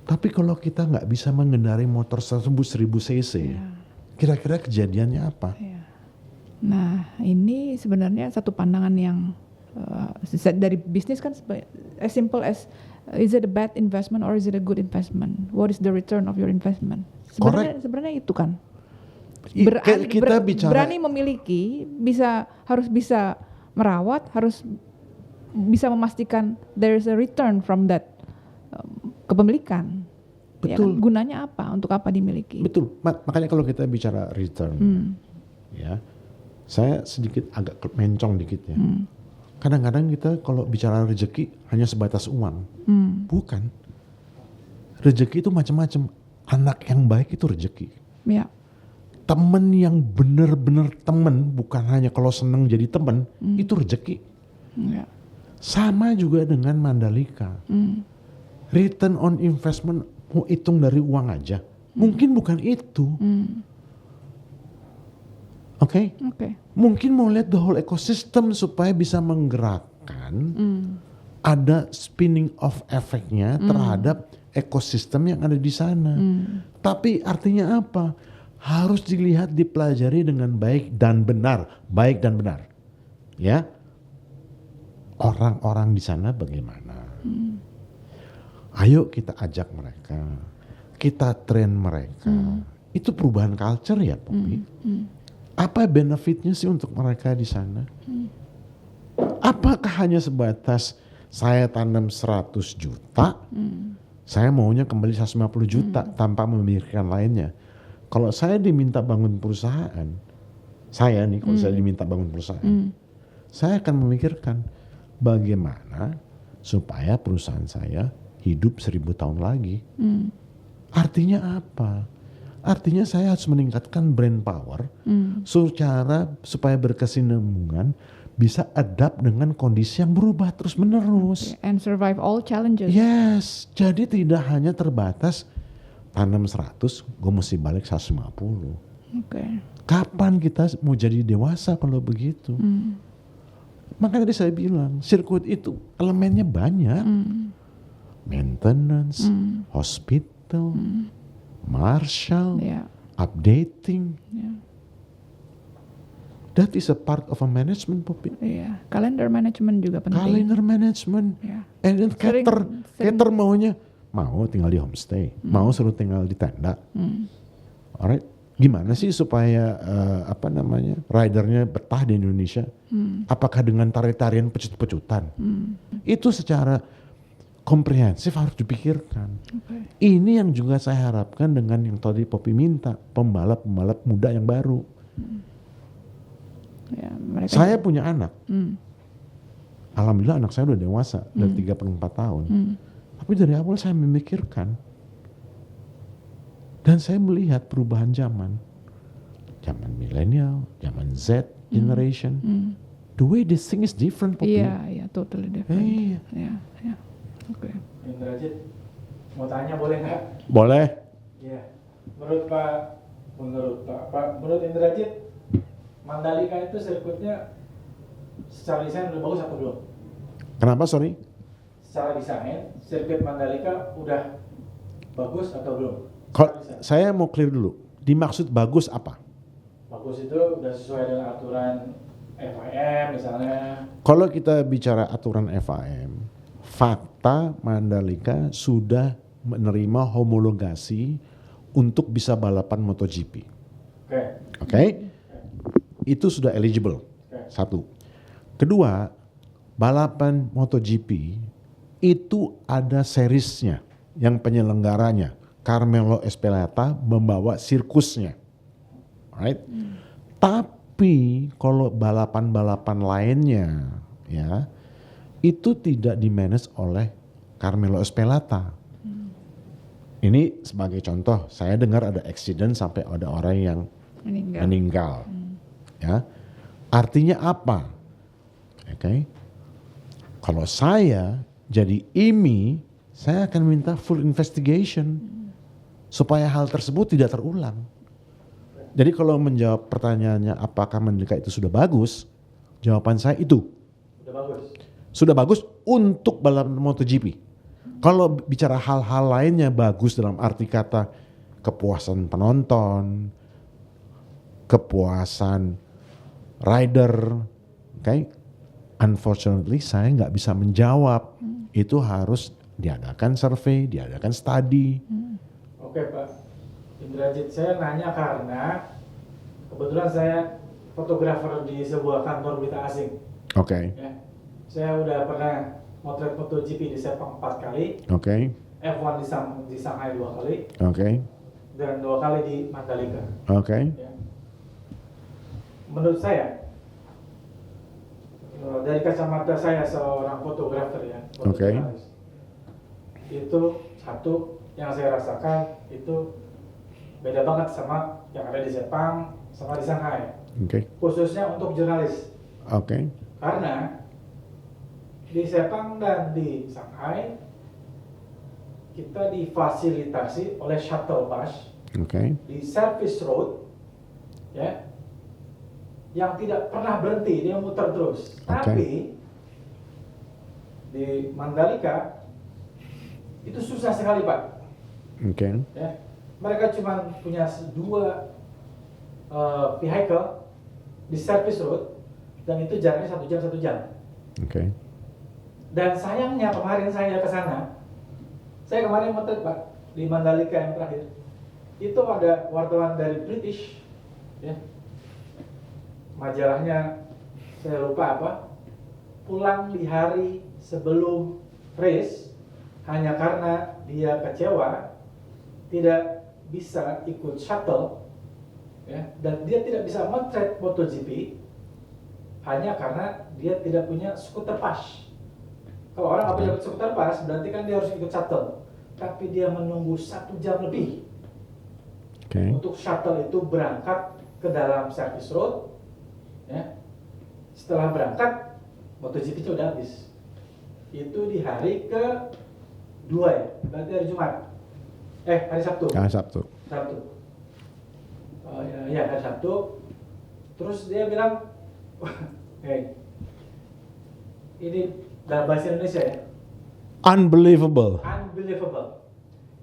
Tapi kalau kita nggak bisa mengendarai motor tersebut 1000 cc, kira-kira kejadiannya apa? Nah, ini sebenarnya satu pandangan yang dari bisnis kan as simple as is it a bad investment or is it a good investment? What is the return of your investment? Sebenarnya itu kan. Berani memiliki, harus bisa merawat, harus bisa memastikan there is a return from that kepemilikan. Betul. Ya kan? Gunanya apa? Untuk apa dimiliki? Betul. Makanya kalau kita bicara return, ya, saya sedikit agak mencong dikit ya. Kadang-kadang kita kalau bicara rezeki hanya sebatas uang. Bukan. Rezeki itu macam-macam. Anak yang baik itu rezeki. Ya. Temen yang benar-benar temen, bukan hanya kalau seneng jadi temen, itu rezeki. Ya. Sama juga dengan Mandalika. Return on investment mau hitung dari uang aja. Mungkin bukan itu. Oke? Mungkin mau lihat the whole ecosystem supaya bisa menggerakkan ada spinning off efeknya terhadap ekosistem yang ada di sana. Tapi artinya apa? Harus dilihat, dipelajari dengan baik dan benar. Baik dan benar. Ya. Orang-orang di sana bagaimana? Ayo kita ajak mereka. Kita train mereka. Itu perubahan culture ya, Poppy. Apa benefitnya sih untuk mereka di sana? Apakah hanya sebatas saya tanam 100 juta, saya maunya kembali 150 juta tanpa memikirkan lainnya? Kalau saya diminta bangun perusahaan, saya diminta bangun perusahaan, saya akan memikirkan bagaimana supaya perusahaan saya hidup 1000 tahun lagi. Artinya apa? Artinya saya harus meningkatkan brain power supaya berkesinambungan bisa adapt dengan kondisi yang berubah terus menerus. And survive all challenges. Yes, jadi tidak hanya terbatas tanam 100, gue mesti balik 150. Oke. Kapan kita mau jadi dewasa kalau begitu? Makanya tadi saya bilang, sirkuit itu elemennya banyak. Maintenance, hospital, marshal, Yeah. updating. Yeah. That is a part of a management, Poppy. Iya, calendar management juga penting. Calendar management. Yeah. And then Sering- cater maunya mau tinggal di homestay, mau suruh tinggal di tenda. Alright, gimana sih supaya ridernya betah di Indonesia? Apakah dengan tarian pecut-pecutan? Itu secara komprehensif harus dipikirkan. Okay. Ini yang juga saya harapkan dengan yang tadi Poppy minta, pembalap-pembalap muda yang baru. Ya, mereka Saya punya anak. Alhamdulillah anak saya udah dewasa, dari 3-4 tahun. Tapi dari awal saya memikirkan. Dan saya melihat perubahan zaman. Zaman milenial, zaman Z generation. The way this thing is different, Poppy. Iya, totally different. Iya. Iya. Oke. Indrajit, mau tanya boleh nggak? Boleh. Iya. Menurut Indrajit, Mandalika itu sirkuitnya secara desain udah bagus atau belum? Kenapa, sorry? Secara desain, sirkuit Mandalika udah bagus atau belum? Kalau Secara desain. saya mau clear dulu. Dimaksud bagus apa? Bagus itu udah sesuai dengan aturan FIM misalnya. Kalau kita bicara aturan FIM, fakta Mandalika sudah menerima homologasi untuk bisa balapan MotoGP. Oke. Oke? Itu sudah eligible. Oke. Satu. Kedua, balapan MotoGP itu ada seriesnya yang penyelenggaranya. Carmelo Espeleta membawa sirkusnya. Alright? Tapi kalau balapan-balapan lainnya ya itu tidak di-manage oleh Carmelo Espeleta. Ini sebagai contoh, saya dengar ada accident sampai ada orang yang meninggal. Ya. Artinya apa? Oke. Kalau saya jadi IMI, saya akan minta full investigation supaya hal tersebut tidak terulang. Jadi kalau menjawab pertanyaannya apakah Mandalika itu sudah bagus, jawaban saya itu Udah bagus. sudah bagus untuk balapan MotoGP. Kalau bicara hal-hal lainnya bagus dalam arti kata kepuasan penonton, kepuasan rider, okay? Unfortunately saya nggak bisa menjawab. Itu harus diadakan survei, diadakan study. Oke Pak Indrajit, saya nanya karena kebetulan saya fotografer di sebuah kantor berita asing. Oke, Ya. Saya udah pernah motret MotoGP di Sepang 4 kali, oke, F1 di Shanghai 2 kali, oke, dan 2 kali di Mandalika. oke. Ya. Menurut saya, dari kacamata saya seorang fotografer ya, fotojurnalis, itu satu yang saya rasakan itu beda banget sama yang ada di Sepang sama di Shanghai, Oke, khususnya untuk jurnalis. oke, Karena di Sepang dan di Shanghai kita difasilitasi oleh shuttle bus oke, di service road ya yang tidak pernah berhenti, dia muter terus. Tapi di Mandalika itu susah sekali Pak. oke, Ya, mereka cuma punya 2 vehicle di service road dan itu jaraknya 1 jam 1 jam. oke, Dan sayangnya kemarin saya ke sana, saya kemarin motret Pak di Mandalika yang terakhir, itu ada wartawan dari British, ya, majalahnya saya lupa apa, pulang di hari sebelum race hanya karena dia kecewa tidak bisa ikut shuttle, ya, dan dia tidak bisa motret MotoGP hanya karena dia tidak punya skuter pass. Kalau orang nggak punya skuter pass berarti kan dia harus ikut shuttle, tapi dia menunggu 1 jam lebih Oke. untuk shuttle itu berangkat ke dalam service road. Ya. Setelah berangkat, MotoGP-nya udah habis. Itu di hari ke-2 ya, berarti hari Jumat. Hari Sabtu. Hari Sabtu. Sabtu. Oh ya, hari Sabtu. Terus dia bilang, hey, ini dalam bahasa Indonesia ya, Unbelievable. unbelievable.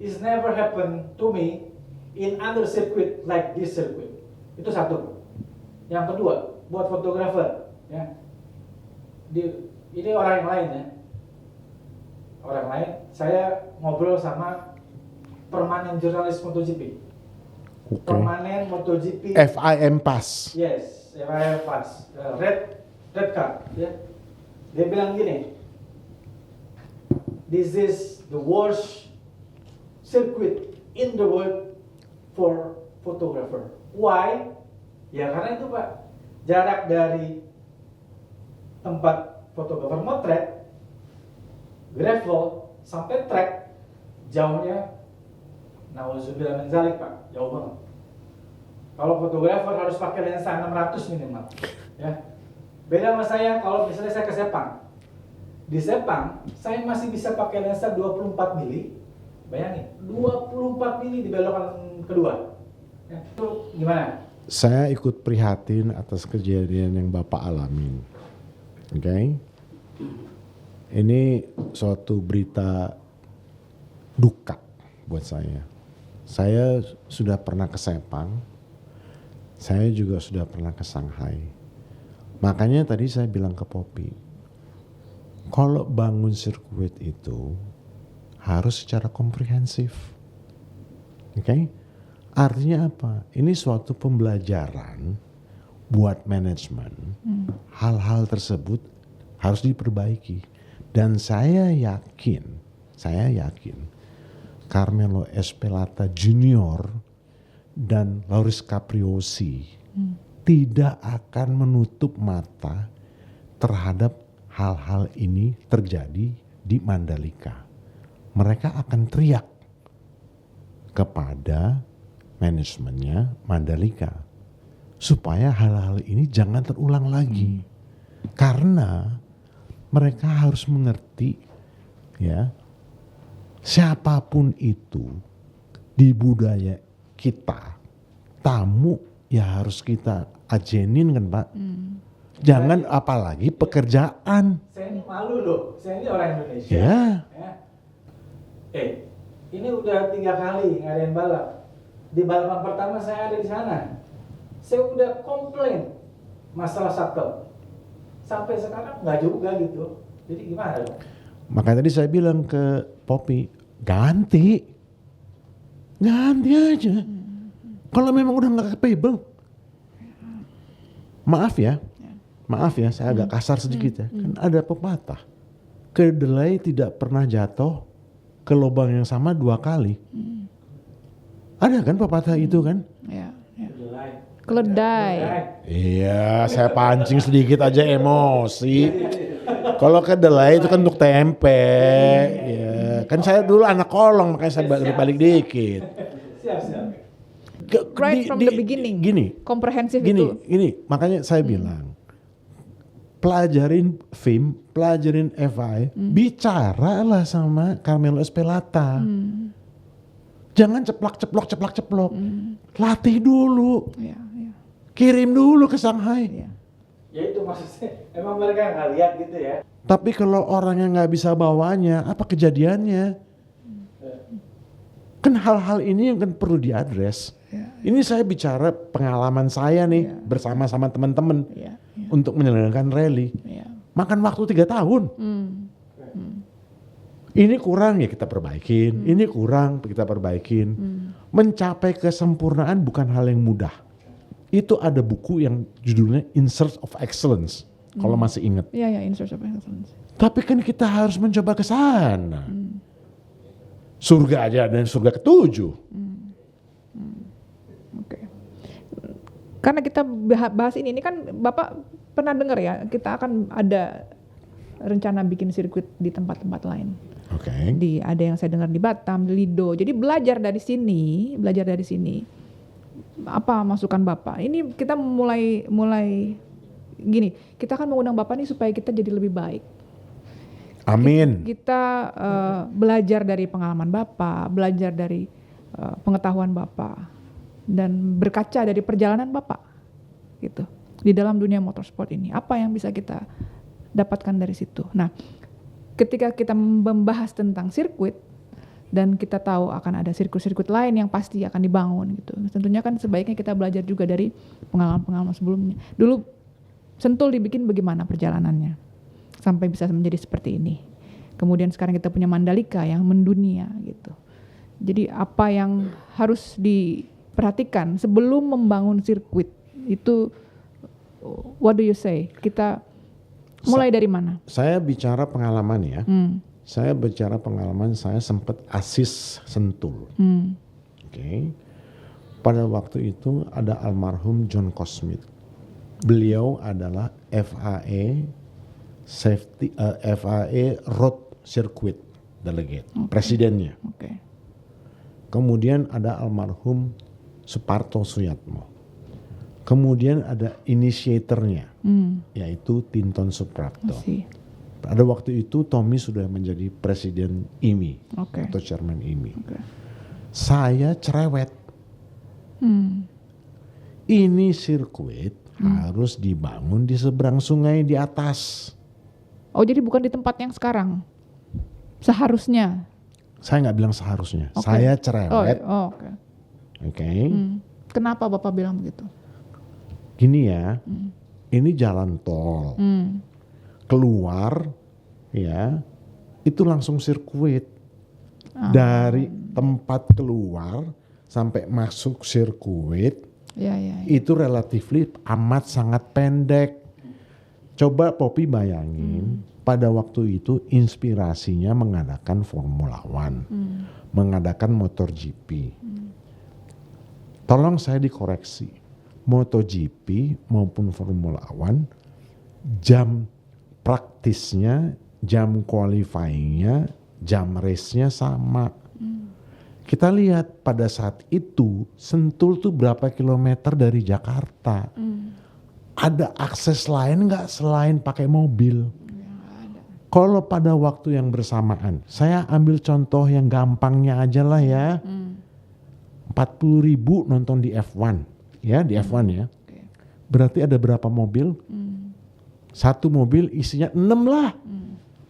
It's never happened to me in other circuit like this circuit. Itu satu. Yang kedua, buat fotografer, ya. Ini orang yang lain ya. Orang lain, saya ngobrol sama permanen jurnalis MotoGP. Oke. Permanen MotoGP. FIM Pass. Yes, FIM Pass. Red card, ya. Dia bilang gini, this is the worst circuit in the world for photographer. Why? Ya karena itu Pak, jarak dari tempat fotografer motret, gravel sampai track jauhnya, nauzubillah min dzalik Pak, jauh banget. Kalau fotografer harus pakai lensa 600 minimal, ya. Beda sama saya kalau misalnya saya ke Sepang. Di Sepang, saya masih bisa pakai lensa 24 mili. Bayangin, 24 mili di belokan kedua. Ya, itu gimana? Saya ikut prihatin atas kejadian yang Bapak alamin. Oke. Ini suatu berita duka buat saya. Saya sudah pernah ke Sepang. Saya juga sudah pernah ke Shanghai. Makanya tadi saya bilang ke Poppy, kalau bangun sirkuit itu harus secara komprehensif. Oke? Artinya apa? Ini suatu pembelajaran buat manajemen. Hal-hal tersebut harus diperbaiki. Dan saya yakin Carmelo Ezpeleta Junior dan Lauris Capriosi tidak akan menutup mata terhadap hal-hal ini terjadi di Mandalika. Mereka akan teriak kepada manajemennya Mandalika supaya hal-hal ini jangan terulang lagi. Karena mereka harus mengerti ya, siapapun itu di budaya kita, tamu ya harus kita ajenin kan Pak. Jangan apalagi pekerjaan. Saya ini malu loh, saya ini orang Indonesia. Ya. Ya. Ini udah 3 kali ngadain balap. Di balapan pertama saya ada di sana. Saya udah komplain masalah shuttle. Sampai sekarang nggak juga gitu. Jadi gimana dong? Makanya tadi saya bilang ke Poppy, ganti aja. Kalau memang udah nggak capable, maaf ya, saya agak kasar sedikit ya. Kan ada pepatah, kedelai tidak pernah jatuh ke lubang yang sama 2 kali. Ada kan pepatah itu kan? Ya, ya. Kedelai. Keledai. Iya, saya pancing sedikit aja emosi. Kalau kedelai itu kan untuk tempe, ya. Kan saya dulu anak kolong, makanya saya balik dikit. Siap. Right from the beginning. Gini, Komprehensif itu. Gini, makanya saya bilang, pelajarin FIM, pelajarin FI, bicaralah sama Carmelo Ezpeleta. Jangan ceplok. Latih dulu. Ya, ya. Kirim dulu ke Shanghai. Ya. Ya itu maksudnya, emang mereka nggak lihat gitu ya. Tapi kalau orang yang nggak bisa bawanya, apa kejadiannya? Kan hal-hal ini yang kan perlu diadres. Ya. Ini saya bicara pengalaman saya nih bersama sama teman-teman Ya, untuk menyelenggarakan rally. ya. Makan waktu 3 tahun. Ini kurang ya kita perbaikin, ini kurang kita perbaikin. Mencapai kesempurnaan bukan hal yang mudah. Itu ada buku yang judulnya In Search of Excellence, kalau masih ingat. Ya, In Search of Excellence. Tapi kan kita harus mencoba ke sana. Surga aja dan surga ke-7. Oke. Karena kita bahas ini kan Bapak pernah dengar ya, kita akan ada rencana bikin sirkuit di tempat-tempat lain. Oke. Ada yang saya dengar di Batam, di Lido. Jadi belajar dari sini. Apa masukan Bapak? Ini kita mulai gini, kita akan mengundang Bapak nih supaya kita jadi lebih baik. Amin. Kita belajar dari pengalaman Bapak, belajar dari pengetahuan Bapak, dan berkaca dari perjalanan Bapak, gitu. Di dalam dunia motorsport ini, apa yang bisa kita dapatkan dari situ? Nah, ketika kita membahas tentang sirkuit dan kita tahu akan ada sirkuit-sirkuit lain yang pasti akan dibangun, gitu. Tentunya kan sebaiknya kita belajar juga dari pengalaman-pengalaman sebelumnya. Dulu Sentul dibikin bagaimana perjalanannya sampai bisa menjadi seperti ini. Kemudian sekarang kita punya Mandalika yang mendunia, gitu. Jadi apa yang harus diperhatikan sebelum membangun sirkuit itu, what do you say? Kita mulai dari mana? Saya bicara pengalaman ya. Saya bicara pengalaman, saya sempat asis Sentul. Oke. Pada waktu itu ada almarhum John Cosmith. Beliau adalah FAA Road Circuit Delegate, presidennya. Okay. Kemudian ada almarhum Suparto Suyatmo. Kemudian ada inisiatornya, yaitu Tinton Suprapto. Pada waktu itu Tommy sudah menjadi presiden IMI, atau chairman IMI. Saya cerewet. Ini sirkuit harus dibangun di seberang sungai di atas. Oh, jadi bukan di tempat yang sekarang? Seharusnya? Saya nggak bilang seharusnya. Saya cerewet. Oke. Kenapa Bapak bilang begitu? Gini ya, ini jalan tol. Keluar, ya, itu langsung sirkuit. Dari tempat keluar sampai masuk sirkuit, itu relatif amat sangat pendek. Coba Poppy bayangin, pada waktu itu inspirasinya mengadakan Formula One, mengadakan MotoGP. Tolong saya dikoreksi, MotoGP maupun Formula One, jam praktisnya, jam qualifyingnya, jam race-nya sama. Kita lihat pada saat itu Sentul tuh berapa kilometer dari Jakarta. Ada akses lain nggak selain pakai mobil? Kalau pada waktu yang bersamaan, saya ambil contoh yang gampangnya aja lah ya. 40.000 nonton di F1, ya di F1 ya. Berarti ada berapa mobil? Satu mobil isinya 6 lah.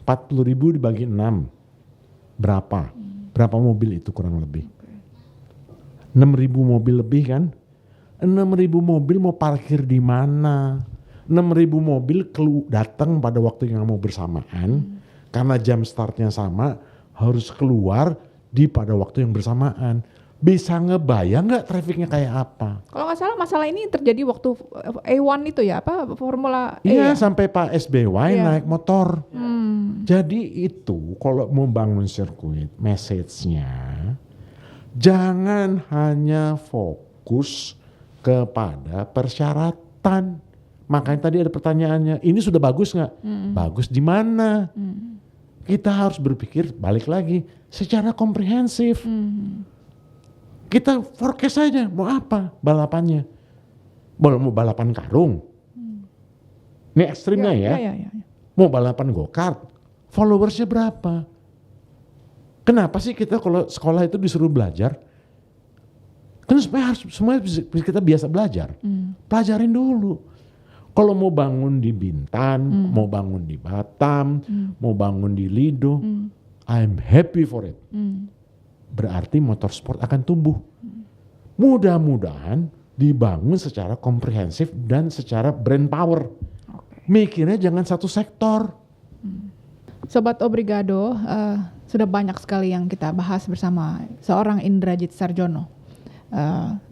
40.000 dibagi 6. Berapa? Berapa mobil itu kurang lebih? 6.000 mobil lebih kan? 6.000 mobil mau parkir di mana? 6.000 mobil datang pada waktu yang mau bersamaan. Karena jam startnya sama, harus keluar pada waktu yang bersamaan. Bisa ngebayang nggak trafiknya kayak apa? Kalau nggak salah masalah ini terjadi waktu A1 itu ya, apa Formula E Iya, ya? sampai Pak SBY naik motor. Jadi itu kalau mau bangun sirkuit, message-nya jangan hanya fokus kepada persyaratan. Makanya tadi ada pertanyaannya, ini sudah bagus nggak? Bagus di mana? Kita harus berpikir balik lagi secara komprehensif. Kita forecast saja mau apa balapannya. Mau balapan karung. Ini ekstrimnya ya. Mau balapan go-kart. Followersnya berapa? Kenapa sih kita kalau sekolah itu disuruh belajar? Kan supaya semua kita biasa belajar. Pelajarin dulu. Kalau mau bangun di Bintan, mau bangun di Batam, mau bangun di Lido, I'm happy for it. Berarti motorsport akan tumbuh. Mudah-mudahan dibangun secara komprehensif dan secara brand power. Mikirnya jangan satu sektor. Sobat Obrigado, sudah banyak sekali yang kita bahas bersama seorang Indrajit Sarjono.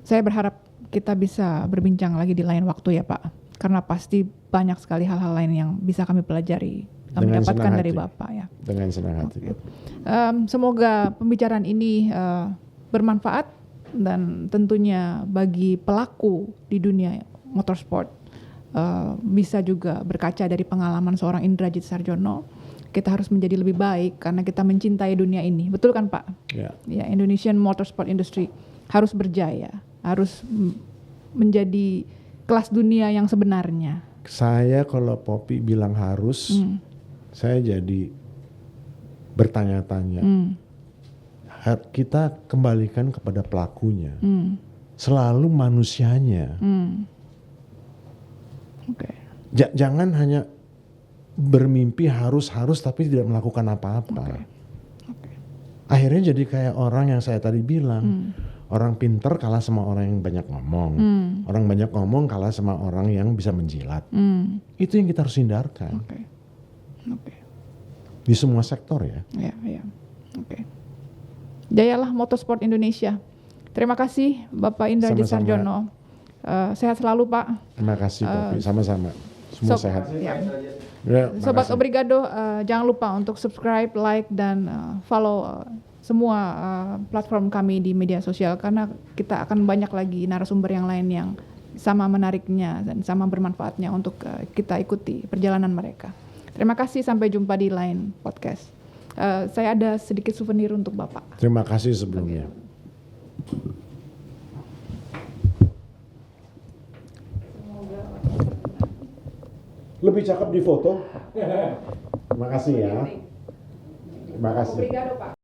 Saya berharap kita bisa berbincang lagi di lain waktu ya Pak. Karena pasti banyak sekali hal-hal lain yang bisa kami pelajari, kami dapatkan dari Bapak ya. Dengan senang hati. Semoga pembicaraan ini bermanfaat dan tentunya bagi pelaku di dunia motorsport bisa juga berkaca dari pengalaman seorang Indrajit Sarjono. Kita harus menjadi lebih baik karena kita mencintai dunia ini. Betul kan Pak? Ya. Ya, Indonesian motorsport industry harus berjaya, harus menjadi kelas dunia yang sebenarnya? Saya kalau Poppy bilang harus, saya jadi bertanya-tanya. Kita kembalikan kepada pelakunya. Selalu manusianya. Oke. Jangan hanya bermimpi harus tapi tidak melakukan apa-apa. Akhirnya jadi kayak orang yang saya tadi bilang. Orang pinter kalah sama orang yang banyak ngomong. Orang banyak ngomong kalah sama orang yang bisa menjilat. Itu yang kita harus hindarkan. Oke. Di semua sektor ya. Ya. Oke. Jayalah motorsport Indonesia. Terima kasih Bapak Indra J. Sama-sama. Sarjono. Sehat selalu Pak. Terima kasih Poppy, sama-sama. Semua sehat. Ya. Ya, Sobat makasih. Obrigado, jangan lupa untuk subscribe, like, dan follow semua platform kami di media sosial karena kita akan banyak lagi narasumber yang lain yang sama menariknya dan sama bermanfaatnya untuk kita ikuti perjalanan mereka. Terima kasih, sampai jumpa di lain podcast. Saya ada sedikit souvenir untuk Bapak. Terima kasih sebelumnya. Lebih cakep di foto. Terima kasih ya. Terima kasih. Obrigado, Pak.